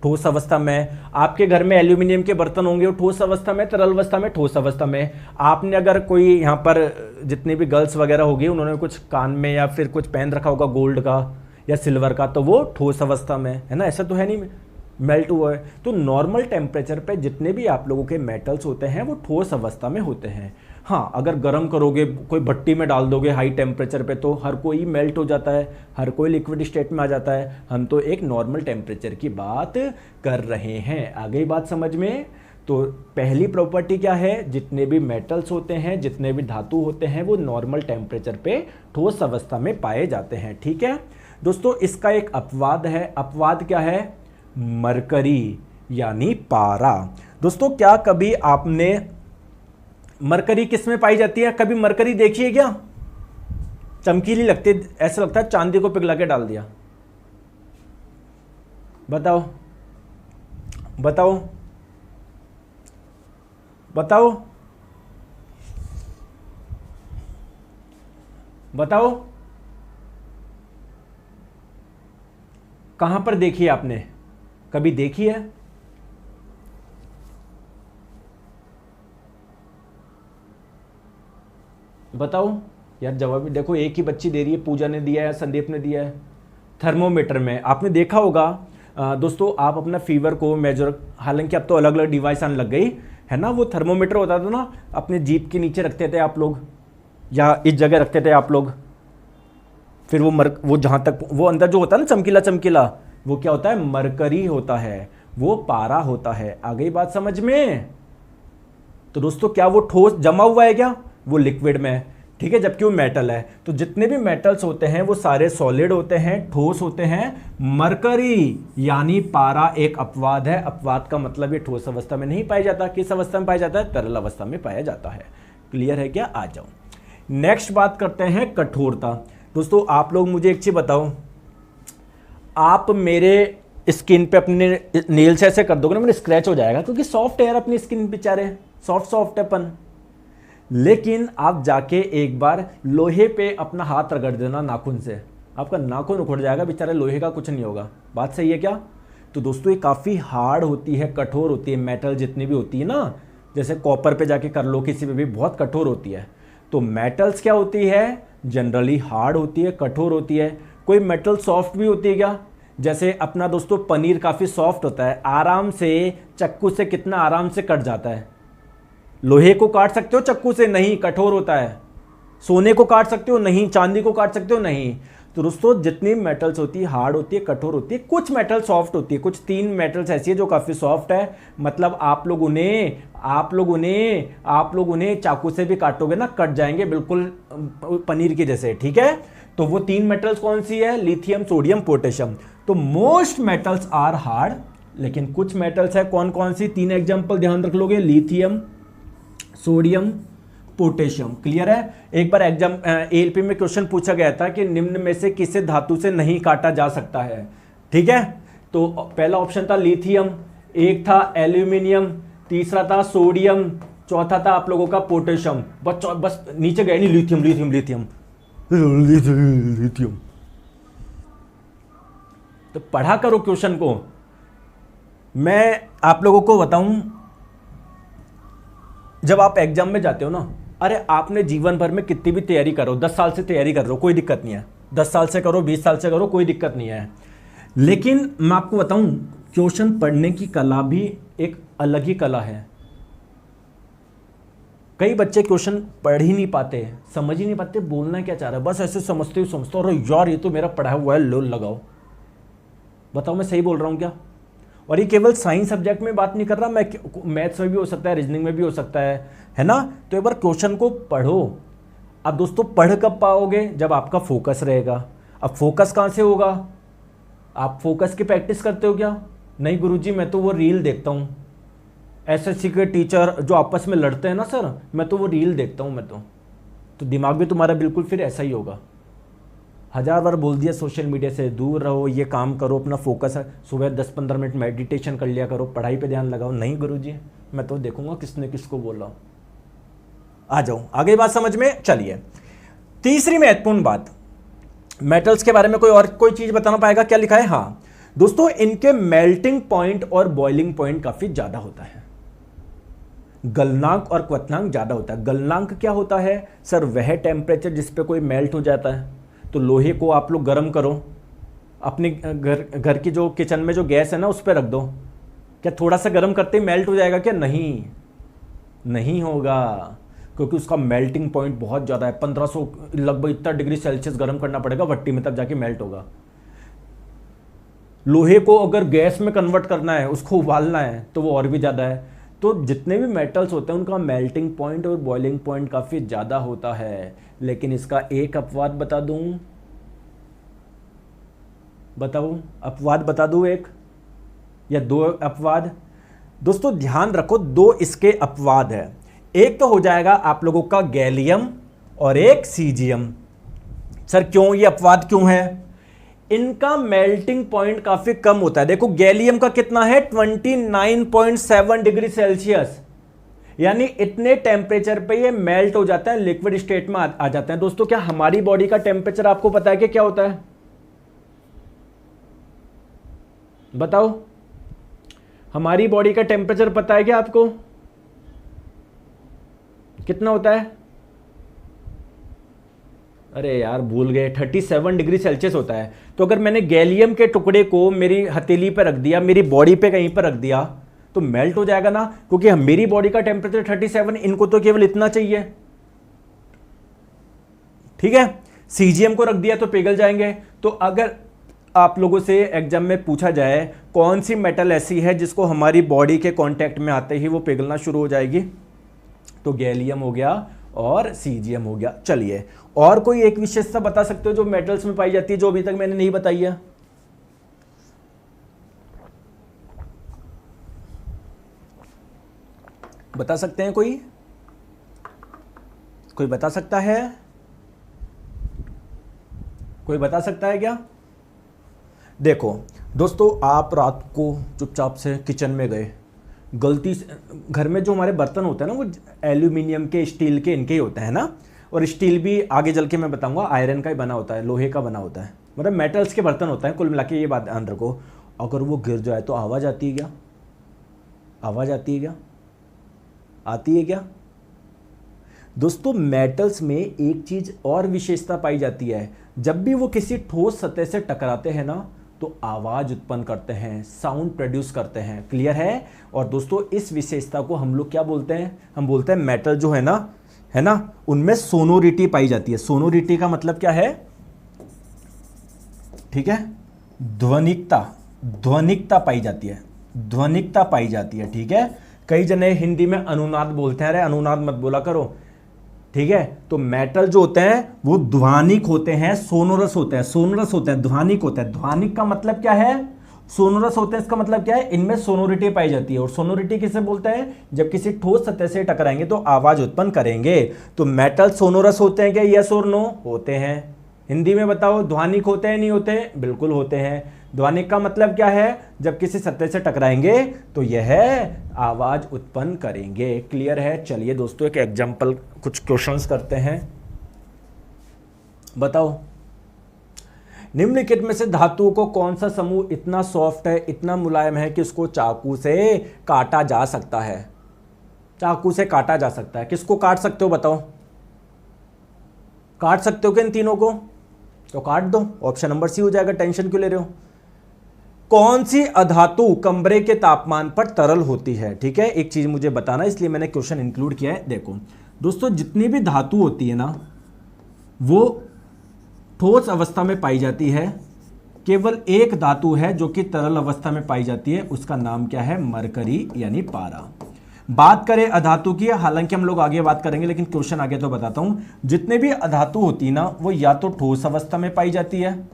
ठोस अवस्था में। आपके घर में एल्यूमिनियम के बर्तन होंगे, वो ठोस अवस्था में, तरल अवस्था में, ठोस अवस्था में। आपने अगर कोई यहाँ पर जितनी भी गर्ल्स वगैरह होगी उन्होंने कुछ कान में या फिर कुछ पहन रखा होगा गोल्ड का या सिल्वर का, तो वो ठोस अवस्था में है ना, ऐसा तो है नहीं मेल्ट हुआ है। तो नॉर्मल टेम्परेचर पे जितने भी आप लोगों के मेटल्स होते हैं वो ठोस अवस्था में होते हैं। हाँ, अगर गर्म करोगे, कोई भट्टी में डाल दोगे हाई टेम्परेचर पे, तो हर कोई मेल्ट हो जाता है, हर कोई लिक्विड स्टेट में आ जाता है। हम तो एक नॉर्मल टेम्परेचर की बात कर रहे हैं। आ गई बात समझ में। तो पहली प्रॉपर्टी क्या है, जितने भी मेटल्स होते हैं, जितने भी धातु होते हैं, वो नॉर्मल टेम्परेचर पे ठोस अवस्था में पाए जाते हैं। ठीक है दोस्तों, इसका एक अपवाद है। अपवाद क्या है, मरकरी यानी पारा। दोस्तों क्या कभी आपने मरकरी किस में पाई जाती है, कभी मरकरी देखी है क्या? चमकीली लगती है, ऐसा लगता है चांदी को पिघला के डाल दिया। बताओ बताओ बताओ बताओ, कहां पर देखी है आपने, कभी देखी है? बताओ यार, जवाब भी देखो, एक ही बच्ची दे रही है, पूजा ने दिया है, संदीप ने दिया है। थर्मोमीटर में आपने देखा होगा दोस्तों, आप अपना फीवर को मेजर, हालांकि अब तो अलग अलग डिवाइस आने लग गई है ना, वो थर्मोमीटर होता था ना, अपने जीप के नीचे रखते थे आप लोग या इस जगह रखते थे आप लोग, फिर वो जहां तक वो अंदर जो होता है ना चमकीला चमकीला, वो क्या होता है, मरकरी होता है, वो पारा होता है। आ गई बात समझ में। तो दोस्तों क्या वो ठोस जमा हुआ है क्या, वो लिक्विड में, ठीक है, जबकि वो मेटल है। तो जितने भी मेटल्स होते हैं वो सारे सॉलिड होते हैं, ठोस होते हैं। मरकरी यानी पारा एक अपवाद है। अपवाद का मतलब ये ठोस अवस्था में नहीं पाया जाता। किस अवस्था में पाया जाता है, तरल अवस्था में पाया जाता है। क्लियर है क्या? आ जाओ नेक्स्ट बात करते हैं कठोरता। दोस्तों आप लोग मुझे एक चीज बताओ, आप मेरे स्किन पे अपने नेल्स ऐसे कर दोगे ना, मेरे स्क्रैच हो जाएगा, क्योंकि सॉफ्ट है यार अपनी स्किन, बेचारे सॉफ्ट सॉफ्ट है अपन। लेकिन आप जाके एक बार लोहे पे अपना हाथ रगड़ देना नाखून से, आपका नाखून उखड़ जाएगा, बेचारे लोहे का कुछ नहीं होगा। बात सही है क्या? तो दोस्तों ये काफ़ी हार्ड होती है, कठोर होती है। मेटल जितनी भी होती है ना, जैसे कॉपर पे जाके कर लो, किसी पे भी बहुत कठोर होती है। तो मेटल्स क्या होती है, जनरली हार्ड होती है, कठोर होती है। कोई मेटल सॉफ्ट भी होती है क्या? जैसे अपना दोस्तों पनीर काफ़ी सॉफ्ट होता है, आराम से चक्कू से कितना आराम से कट जाता है। लोहे को काट सकते हो चक्कू से? नहीं, कठोर होता है। सोने को काट सकते हो? नहीं। चांदी को काट सकते हो? नहीं। तो दोस्तों जितनी मेटल्स होती है हार्ड होती है, कठोर होती है। कुछ मेटल सॉफ्ट होती है, कुछ 3 मेटल्स ऐसी है जो काफ़ी सॉफ्ट है, मतलब आप लोग उन्हें चाकू से भी काटोगे ना, कट जाएंगे बिल्कुल पनीर के जैसे, ठीक है। तो वो 3 मेटल्स कौन सी है, लिथियम, सोडियम, पोटेशियम। तो मोस्ट मेटल्स आर हार्ड, लेकिन कुछ मेटल्स है, कौन कौन सी, 3 एग्जाम्पल ध्यान रख लोगे, लिथियम, सोडियम, पोटेशियम। क्लियर है? एक बार एग्जाम एएलपी में क्वेश्चन पूछा गया था कि निम्न में से किसे धातु से नहीं काटा जा सकता है, ठीक है। तो पहला ऑप्शन था लिथियम, एक था एल्यूमिनियम, तीसरा था सोडियम, चौथा था आप लोगों का पोटेशियम। बस नीचे गए नहीं, लिथियम लिथियम लिथियम लिथियम। तो पढ़ा करो क्वेश्चन को। मैं आप लोगों को बताऊं, जब आप एग्जाम में जाते हो ना, अरे आपने जीवन भर में कितनी भी तैयारी करो, 10 साल से तैयारी कर रहे हो, कोई दिक्कत नहीं है, 10 साल से करो, 20 साल से करो, कोई दिक्कत नहीं है। लेकिन मैं आपको बताऊं, क्वेश्चन पढ़ने की कला भी एक अलग ही कला है। कई बच्चे क्वेश्चन पढ़ ही नहीं पाते, समझ ही नहीं पाते बोलना क्या चाह रहा है, बस ऐसे समझते हो, अरे यार ये तो मेरा पढ़ा हुआ है, लो लगाओ। बताओ मैं सही बोल रहा हूँ क्या? और ये केवल साइंस सब्जेक्ट में बात नहीं कर रहा, मैं मैथ्स में भी हो सकता है, रीजनिंग में भी हो सकता है ना। तो एक बार क्वेश्चन को पढ़ो, अब दोस्तों पढ़ कब पाओगे? जब आपका फोकस रहेगा। अब फोकस कहाँ से होगा? आप फोकस की प्रैक्टिस करते हो क्या? नहीं गुरुजी, मैं तो वो रील देखता हूँ, एसएससी के टीचर जो आपस में लड़ते हैं ना सर, मैं तो वो रील देखता हूँ मैं तो दिमाग भी तुम्हारा बिल्कुल फिर ऐसा ही होगा। 1000 बार बोल दिया सोशल मीडिया से दूर रहो, ये काम करो, अपना फोकस है, सुबह 10-15 मिनट मेडिटेशन कर लिया करो, पढ़ाई पे ध्यान लगाओ। नहीं गुरुजी, मैं तो देखूंगा किसने किसको बोला। आ जाओ आगे बात समझ में। चलिए तीसरी महत्वपूर्ण बात, मेटल्स के बारे में कोई चीज बताना पाएगा? क्या लिखा है? हाँ दोस्तों, इनके मेल्टिंग पॉइंट और बॉइलिंग पॉइंट काफी ज्यादा होता है। गलनांक और क्वथनांक ज्यादा होता है। गलनांक क्या होता है सर? वह टेम्परेचर जिस पे कोई मेल्ट हो जाता है। तो लोहे को आप लोग गर्म करो, अपने घर की जो किचन में जो गैस है ना उस पर रख दो, क्या थोड़ा सा गर्म करते ही मेल्ट हो जाएगा क्या? नहीं होगा, क्योंकि उसका मेल्टिंग पॉइंट बहुत ज़्यादा है। 1500 लगभग इतना डिग्री सेल्सियस गर्म करना पड़ेगा भट्टी में, तब जाके मेल्ट होगा। लोहे को अगर गैस में कन्वर्ट करना है, उसको उबालना है, तो वो और भी ज़्यादा है। तो जितने भी मेटल्स होते हैं उनका मेल्टिंग पॉइंट और बॉइलिंग पॉइंट काफ़ी ज़्यादा होता है। लेकिन इसका एक अपवाद बता दूं, बताओ अपवाद बता दूं, एक या दो अपवाद? दोस्तों ध्यान रखो, दो इसके अपवाद है। एक तो हो जाएगा आप लोगों का गैलियम और एक सीजियम। सर क्यों, ये अपवाद क्यों है? इनका मेल्टिंग पॉइंट काफी कम होता है। देखो गैलियम का कितना है? 29.7 डिग्री सेल्सियस, यानी इतने टेम्परेचर पे ये मेल्ट हो जाता है, लिक्विड स्टेट में आ जाते हैं। दोस्तों क्या हमारी बॉडी का टेम्परेचर आपको पता है कि क्या होता है? बताओ, हमारी बॉडी का टेम्परेचर पता है क्या आपको? कितना होता है? अरे यार भूल गए, 37 डिग्री सेल्सियस होता है। तो अगर मैंने गैलियम के टुकड़े को मेरी हथेली पे रख दिया, मेरी बॉडी पे कहीं पर रख दिया, तो मेल्ट हो जाएगा ना, क्योंकि मेरी बॉडी का टेम्परेचर 37, इनको तो केवल इतना चाहिए। ठीक है, सीजियम को रख दिया तो पिघल जाएंगे। तो अगर आप लोगों से एग्जाम में पूछा जाए कौन सी मेटल ऐसी है जिसको हमारी बॉडी के कांटेक्ट में आते ही वो पिघलना शुरू हो जाएगी, तो गैलियम हो गया और सीजियम हो गया। चलिए और कोई एक विशेषता बता सकते हो जो मेटल्स में पाई जाती है, जो अभी तक मैंने नहीं बताई है? बता सकते हैं कोई बता सकता है? कोई बता सकता है क्या? देखो दोस्तों, आप रात को चुपचाप से किचन में गए, गलती से घर में जो हमारे बर्तन होते हैं ना वो एल्यूमिनियम के, स्टील के, इनके ही होते हैं ना, और स्टील भी आगे चल के मैं बताऊंगा आयरन का ही बना होता है, लोहे का बना होता है, मतलब मेटल्स के बर्तन होते हैं। कुल मिला के ये बात ध्यान रखो। अगर वो गिर जाए तो आवाज़ आती है क्या? आवाज़ आती है क्या? आती है क्या? दोस्तों मेटल्स में एक चीज़ और विशेषता पाई जाती है, जब भी वो किसी ठोस सतह से टकराते हैं ना तो आवाज़ उत्पन्न करते हैं, साउंड प्रोड्यूस करते हैं। क्लियर है? और दोस्तों इस विशेषता को हम लोग क्या बोलते हैं? हम बोलते हैं मेटल जो है ना उनमें सोनोरिटी पाई जाती है। सोनोरिटी का मतलब क्या है? ठीक है, ध्वनिकता पाई जाती है, ध्वनिकता पाई जाती है। ठीक है, कई जने हिंदी में अनुनाद बोलते हैं, अरे अनुनाद मत बोला करो। ठीक है, तो मेटल जो होते हैं वो ध्वनिक होते हैं, सोनोरस होते हैं, ध्वनिक होते हैं। ध्वनिक का मतलब क्या है? सोनोरस होते हैं, इसका मतलब क्या है? इनमें सोनोरिटी पाई जाती है। और सोनोरिटी किसे बोलते हैं? जब किसी ठोस सतह से टकराएंगे तो आवाज उत्पन्न करेंगे। तो मेटल सोनोरस होते हैं क्या? यस और नो? होते हैं। हिंदी में बताओ, ध्वनिक होते हैं नहीं होते? बिल्कुल होते हैं। ध्वनिक का मतलब क्या है? जब किसी सतह से टकराएंगे तो यह आवाज उत्पन्न करेंगे। क्लियर है? चलिए दोस्तों एक एग्जांपल, कुछ क्वेश्चंस करते हैं। बताओ, निम्नलिखित में से धातुओं को कौन सा समूह इतना सॉफ्ट है, इतना मुलायम है कि उसको चाकू से काटा जा सकता है? चाकू से काटा जा सकता है। किसको काट सकते हो बताओ? काट सकते हो क्या इन तीनों को? तो काट दो, ऑप्शन नंबर सी हो जाएगा। टेंशन क्यों ले रहे हो? कौन सी अधातु कमरे के तापमान पर तरल होती है? ठीक है, एक चीज मुझे बताना, इसलिए मैंने क्वेश्चन इंक्लूड किया है। देखो दोस्तों, जितनी भी धातु होती है ना वो ठोस अवस्था में पाई जाती है। केवल एक धातु है जो कि तरल अवस्था में पाई जाती है, उसका नाम क्या है? मरकरी यानी पारा। बात करें अधातु की, हालांकि हम लोग आगे बात करेंगे, लेकिन क्वेश्चन आगे तो बताता हूं। जितने भी अधातु होती है ना, वो या तो ठोस अवस्था में पाई जाती है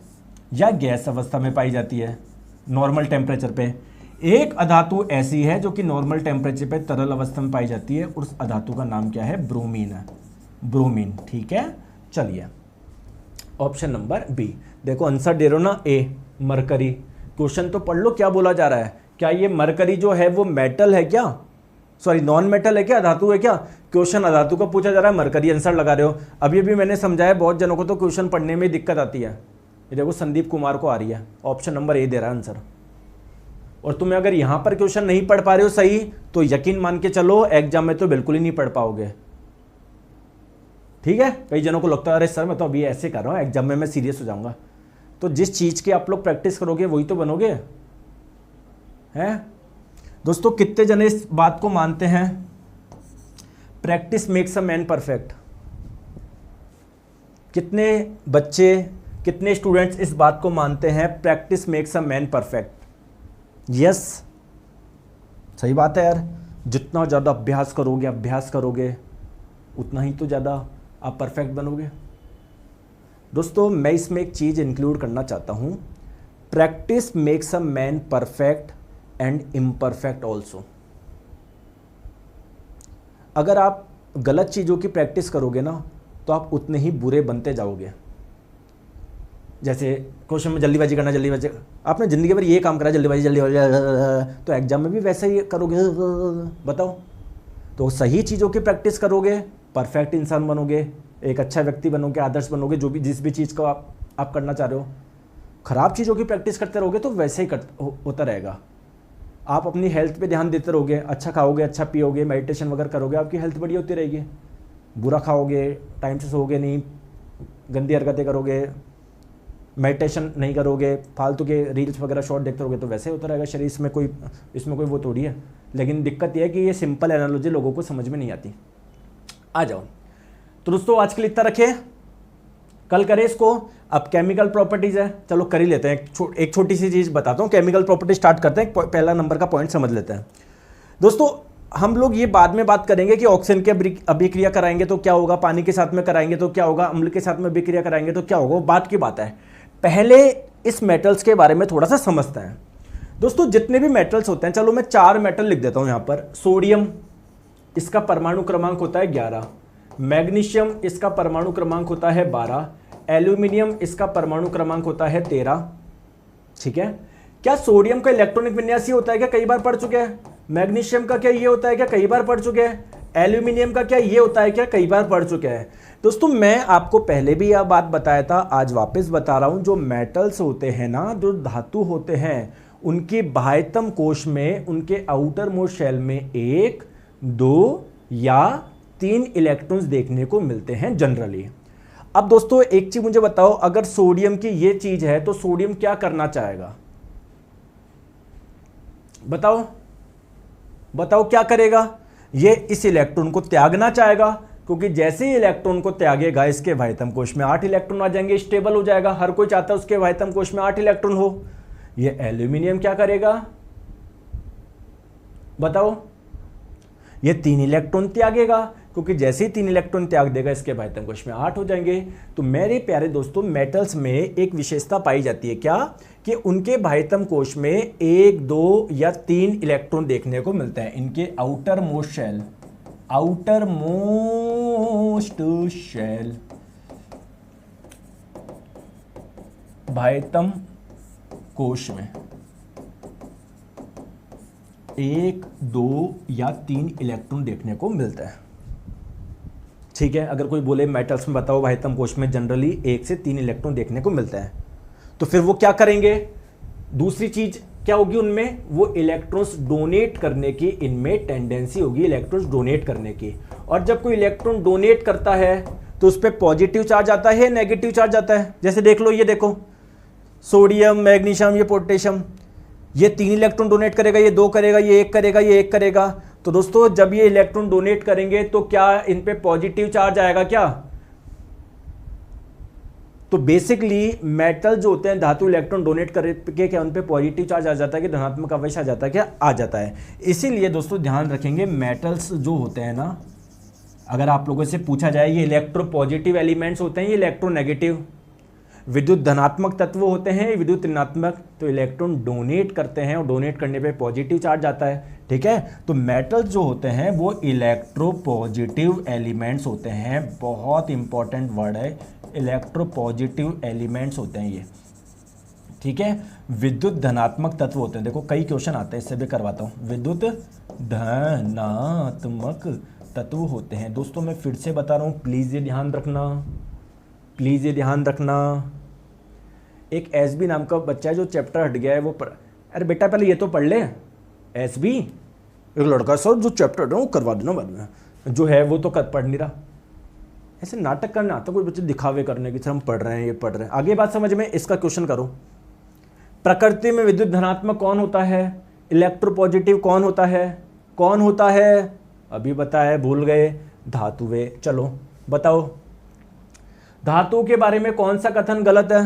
या गैस अवस्था में पाई जाती है नॉर्मल टेम्परेचर पे। एक अधातु ऐसी है जो कि नॉर्मल टेम्परेचर पे तरल अवस्था में पाई जाती है, उस अधातु का नाम क्या है? ब्रोमीन है, ब्रोमीन। ठीक है, चलिए ऑप्शन नंबर बी। देखो आंसर दे रहे हो ना, ए मरकरी। क्वेश्चन तो पढ़ लो क्या बोला जा रहा है। क्या ये मरकरी जो है वो मेटल है क्या? सॉरी नॉन मेटल है क्या? धातु है क्या? क्वेश्चन अधातु का पूछा जा रहा है, मरकरी आंसर लगा रहे हो। अभी भी मैंने समझाया, बहुत जनों को तो क्वेश्चन पढ़ने में दिक्कत आती है। ये देखो संदीप कुमार को आ रही है, ऑप्शन नंबर ए दे रहा है आंसर। और तुम्हें अगर यहां पर क्वेश्चन नहीं पढ़ पा रहे हो सही, तो यकीन मान के चलो एग्जाम में तो बिल्कुल ही नहीं पढ़ पाओगे। ठीक है, कई जनों को लगता है अरे सर मैं तो अभी ऐसे कर रहा हूं, एग्जाम में मैं सीरियस हो जाऊंगा। तो जिस चीज की आप लोग प्रैक्टिस करोगे वही तो बनोगे, हैं? दोस्तों कितने जने इस बात को मानते हैं, practice makes a man perfect? कितने बच्चे, कितने स्टूडेंट्स इस बात को मानते हैं, practice makes a man perfect? Yes, सही बात है यार। जितना ज़्यादा अभ्यास करोगे उतना ही तो ज़्यादा आप परफेक्ट बनोगे। दोस्तों मैं इसमें एक चीज़ इंक्लूड करना चाहता हूँ, practice makes a man perfect and imperfect also. अगर आप गलत चीज़ों की प्रैक्टिस करोगे ना, तो आप उतने ही बुरे बनते जाओगे। जैसे क्वेश्चन में जल्दीबाजी करना, जल्दीबाजी, आपने ज़िंदगी भर ये काम करा जल्दीबाजी, तो एग्जाम में भी वैसा ही करोगे। बताओ, तो सही चीज़ों की प्रैक्टिस करोगे, परफेक्ट इंसान बनोगे, एक अच्छा व्यक्ति बनोगे, आदर्श बनोगे, जो भी जिस भी चीज़ को आप करना चाह रहे हो। खराब चीज़ों की प्रैक्टिस करते रहोगे तो वैसे ही होता रहेगा। आप अपनी हेल्थ पे ध्यान देते रहोगे, अच्छा खाओगे, अच्छा पियोगे, मेडिटेशन वगैरह करोगे, आपकी हेल्थ बढ़िया होती रहेगी। बुरा खाओगे, टाइम से सोओगे नहीं, गंदी हरकतें करोगे, मेडिटेशन नहीं करोगे, फालतू के रील्स वगैरह शॉर्ट देखते रहोगे, तो वैसे होता रहेगा शरीर। इसमें कोई वो थोड़ी है। लेकिन दिक्कत यह है कि ये सिंपल एनालॉजी लोगों को समझ में नहीं आती। आ जाओ, तो दोस्तों आज के लिए इतना रखें, कल करें इसको। अब केमिकल प्रॉपर्टीज है, चलो कर ही लेते हैं। एक छोटी सी चीज़ बताता हूँ, केमिकल प्रॉपर्टी स्टार्ट करते हैं। पहला नंबर का पॉइंट समझ लेते हैं। दोस्तों हम लोग ये बाद में बात करेंगे कि ऑक्सीजन की अभिक्रिया कराएंगे तो क्या होगा, पानी के साथ में कराएंगे तो क्या होगा, अम्ल के साथ में अभिक्रिया कराएंगे तो क्या होगा, वो बात की बात है। पहले इस मेटल्स के बारे में थोड़ा सा समझते हैं। दोस्तों जितने भी मेटल्स होते हैं, चलो मैं 4 मेटल लिख देता हूं यहां पर। सोडियम, इसका परमाणु क्रमांक होता है 11। मैग्नीशियम, इसका परमाणु क्रमांक होता है 12। एल्यूमिनियम, इसका परमाणु क्रमांक होता है 13। ठीक है, क्या सोडियम का इलेक्ट्रॉनिक विन्यास ये होता है क्या? कई बार पढ़ चुके हैं। मैग्नीशियम का क्या ये होता है क्या? कई बार पढ़ चुके हैं। एल्यूमिनियम का क्या ये होता है क्या? कई बार पढ़ चुके हैं। दोस्तों मैं आपको पहले भी यह बात बताया था, आज वापस बता रहा हूं। जो मेटल्स होते हैं ना, जो धातु होते हैं, उनके बाह्यतम कोश में, उनके आउटर मोस्ट शेल में 1, 2 या 3 इलेक्ट्रॉन्स देखने को मिलते हैं जनरली। अब दोस्तों एक चीज मुझे बताओ, अगर सोडियम की ये चीज है तो सोडियम क्या करना चाहेगा? बताओ बताओ क्या करेगा? ये इस इलेक्ट्रॉन को त्यागना चाहेगा, क्योंकि जैसे ही इलेक्ट्रॉन को त्यागेगा इसके बाह्यतम कोश में 8 इलेक्ट्रॉन आ जाएंगे, स्टेबल हो जाएगा। हर कोई चाहता है उसके बाह्यतम कोश में 8 इलेक्ट्रॉन हो। ये एल्यूमिनियम क्या करेगा? बताओ, ये 3 इलेक्ट्रॉन त्यागेगा, क्योंकि जैसे ही 3 इलेक्ट्रॉन त्याग देगा इसके बाह्यतम कोश में 8 हो जाएंगे। तो मेरे प्यारे दोस्तों मेटल्स में एक विशेषता पाई जाती है, क्या? कि उनके बाह्यतम कोश में 1, 2 या 3 इलेक्ट्रॉन देखने को मिलते हैं। इनके आउटर मोस्ट शेल बाह्यतम कोश में 1, 2 या 3 इलेक्ट्रॉन देखने को मिलता है। ठीक है, अगर कोई बोले मेटल्स में बताओ बाह्यतम कोश में जनरली 1 से 3 इलेक्ट्रॉन देखने को मिलता है, तो फिर वो क्या करेंगे? दूसरी चीज क्या होगी उनमें? वो इलेक्ट्रॉन्स डोनेट करने की इनमें टेंडेंसी होगी, इलेक्ट्रॉन्स डोनेट करने की। और जब कोई इलेक्ट्रॉन डोनेट करता है तो उस पर पॉजिटिव चार्ज आता है, नेगेटिव चार्ज आता है। जैसे देख लो, ये देखो सोडियम, मैग्नीशियम, ये पोटेशियम, ये 3 इलेक्ट्रॉन डोनेट करेगा, ये 2 करेगा, ये 1 करेगा, ये 1 करेगा। तो दोस्तों जब ये इलेक्ट्रॉन डोनेट करेंगे तो क्या इन पे पॉजिटिव चार्ज आएगा? क्या तो बेसिकली मेटल जो होते हैं, धातु इलेक्ट्रॉन डोनेट करके क्या उन पे पॉजिटिव चार्ज आ जाता है कि धनात्मक आवेश आ जाता है, क्या आ जाता है। इसीलिए दोस्तों ध्यान रखेंगे, मेटल्स जो होते हैं ना, अगर आप लोगों से पूछा जाए ये इलेक्ट्रो पॉजिटिव एलिमेंट्स होते हैं, ये इलेक्ट्रोनेगेटिव, विद्युत धनात्मक तत्व होते हैं, विद्युत ऋणात्मक, तो इलेक्ट्रॉन डोनेट करते हैं और डोनेट करने पे पॉजिटिव चार्ज आता है, ठीक है। तो मेटल्स जो होते हैं वो इलेक्ट्रो पॉजिटिव एलिमेंट्स होते हैं, बहुत इंपॉर्टेंट वर्ड है, इलेक्ट्रो पॉजिटिव एलिमेंट्स होते हैं ये, ठीक है। विद्युत धनात्मक तत्व होते हैं, देखो कई क्वेश्चन आते हैं, इससे भी करवाता हूँ। विद्युत धनात्मक तत्व होते हैं दोस्तों, मैं फिर से बता रहा हूँ, प्लीज़ ये ध्यान रखना, प्लीज़ ये ध्यान रखना। एक एसबी नाम का बच्चा है जो चैप्टर हट गया है, वो अरे बेटा पहले ये तो पढ़ ले। एसबी एक लड़का सर जो चैप्टर है वो करवा देना बाद में, जो है वो तो पढ़ नहीं रहा। ऐसे नाटक करना आता कोई बच्चे दिखावे करने की, सर हम पढ़ रहे हैं, ये पढ़ रहे हैं। आगे बात समझ में, इसका क्वेश्चन करो। प्रकृति में विद्युत धनात्मक कौन होता है, इलेक्ट्रो पॉजिटिव कौन होता है, कौन होता है, अभी बताया, भूल गए, धातुएं। चलो बताओ, धातुओं के बारे में कौन सा कथन गलत है?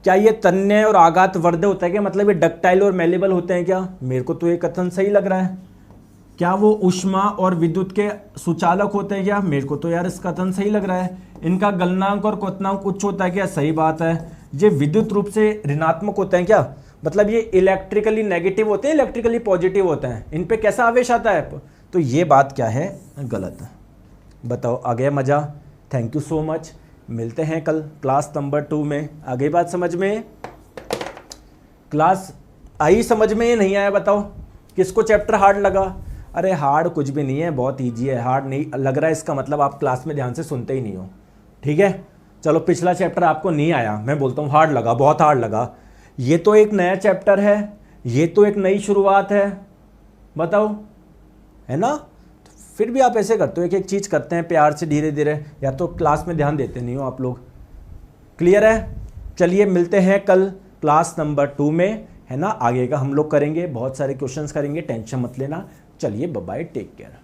क्या ये तन्य और आघात वर्ध होता है क्या, मतलब ये डक्टाइल और मेलेबल होते हैं क्या? मेरे को तो ये कथन सही लग रहा है। क्या वो ऊष्मा और विद्युत के सुचालक होते हैं क्या? मेरे को तो यार इस कथन सही लग रहा है। इनका गलनांक और क्वथनांक उच्च होता है क्या? सही बात है। ये विद्युत रूप से ऋणात्मक होते हैं क्या, मतलब ये इलेक्ट्रिकली नेगेटिव होते हैं, इलेक्ट्रिकली पॉजिटिव होते हैं, इन पे कैसा आवेश आता है? तो ये बात क्या है, गलत है। बताओ, आ गया मजा? Thank you so much. मिलते हैं कल क्लास नंबर 2 में। आगे बात समझ में, क्लास आई समझ में, ये नहीं आया बताओ, किसको चैप्टर हार्ड लगा? अरे हार्ड कुछ भी नहीं है, बहुत ईजी है। हार्ड नहीं लग रहा है इसका मतलब आप क्लास में ध्यान से सुनते ही नहीं हो, ठीक है। चलो पिछला चैप्टर आपको नहीं आया, मैं बोलता हूँ हार्ड लगा, बहुत हार्ड लगा। ये तो एक नया चैप्टर है, ये तो एक नई शुरुआत है, बताओ, है ना। फिर भी आप ऐसे करते हो, एक एक चीज़ करते हैं प्यार से, धीरे धीरे, या तो क्लास में ध्यान देते नहीं हो आप लोग। क्लियर है? चलिए मिलते हैं कल क्लास नंबर 2 में, है ना। आगे का हम लोग करेंगे, बहुत सारे क्वेश्चंस करेंगे, टेंशन मत लेना। चलिए बाय बाय, टेक केयर।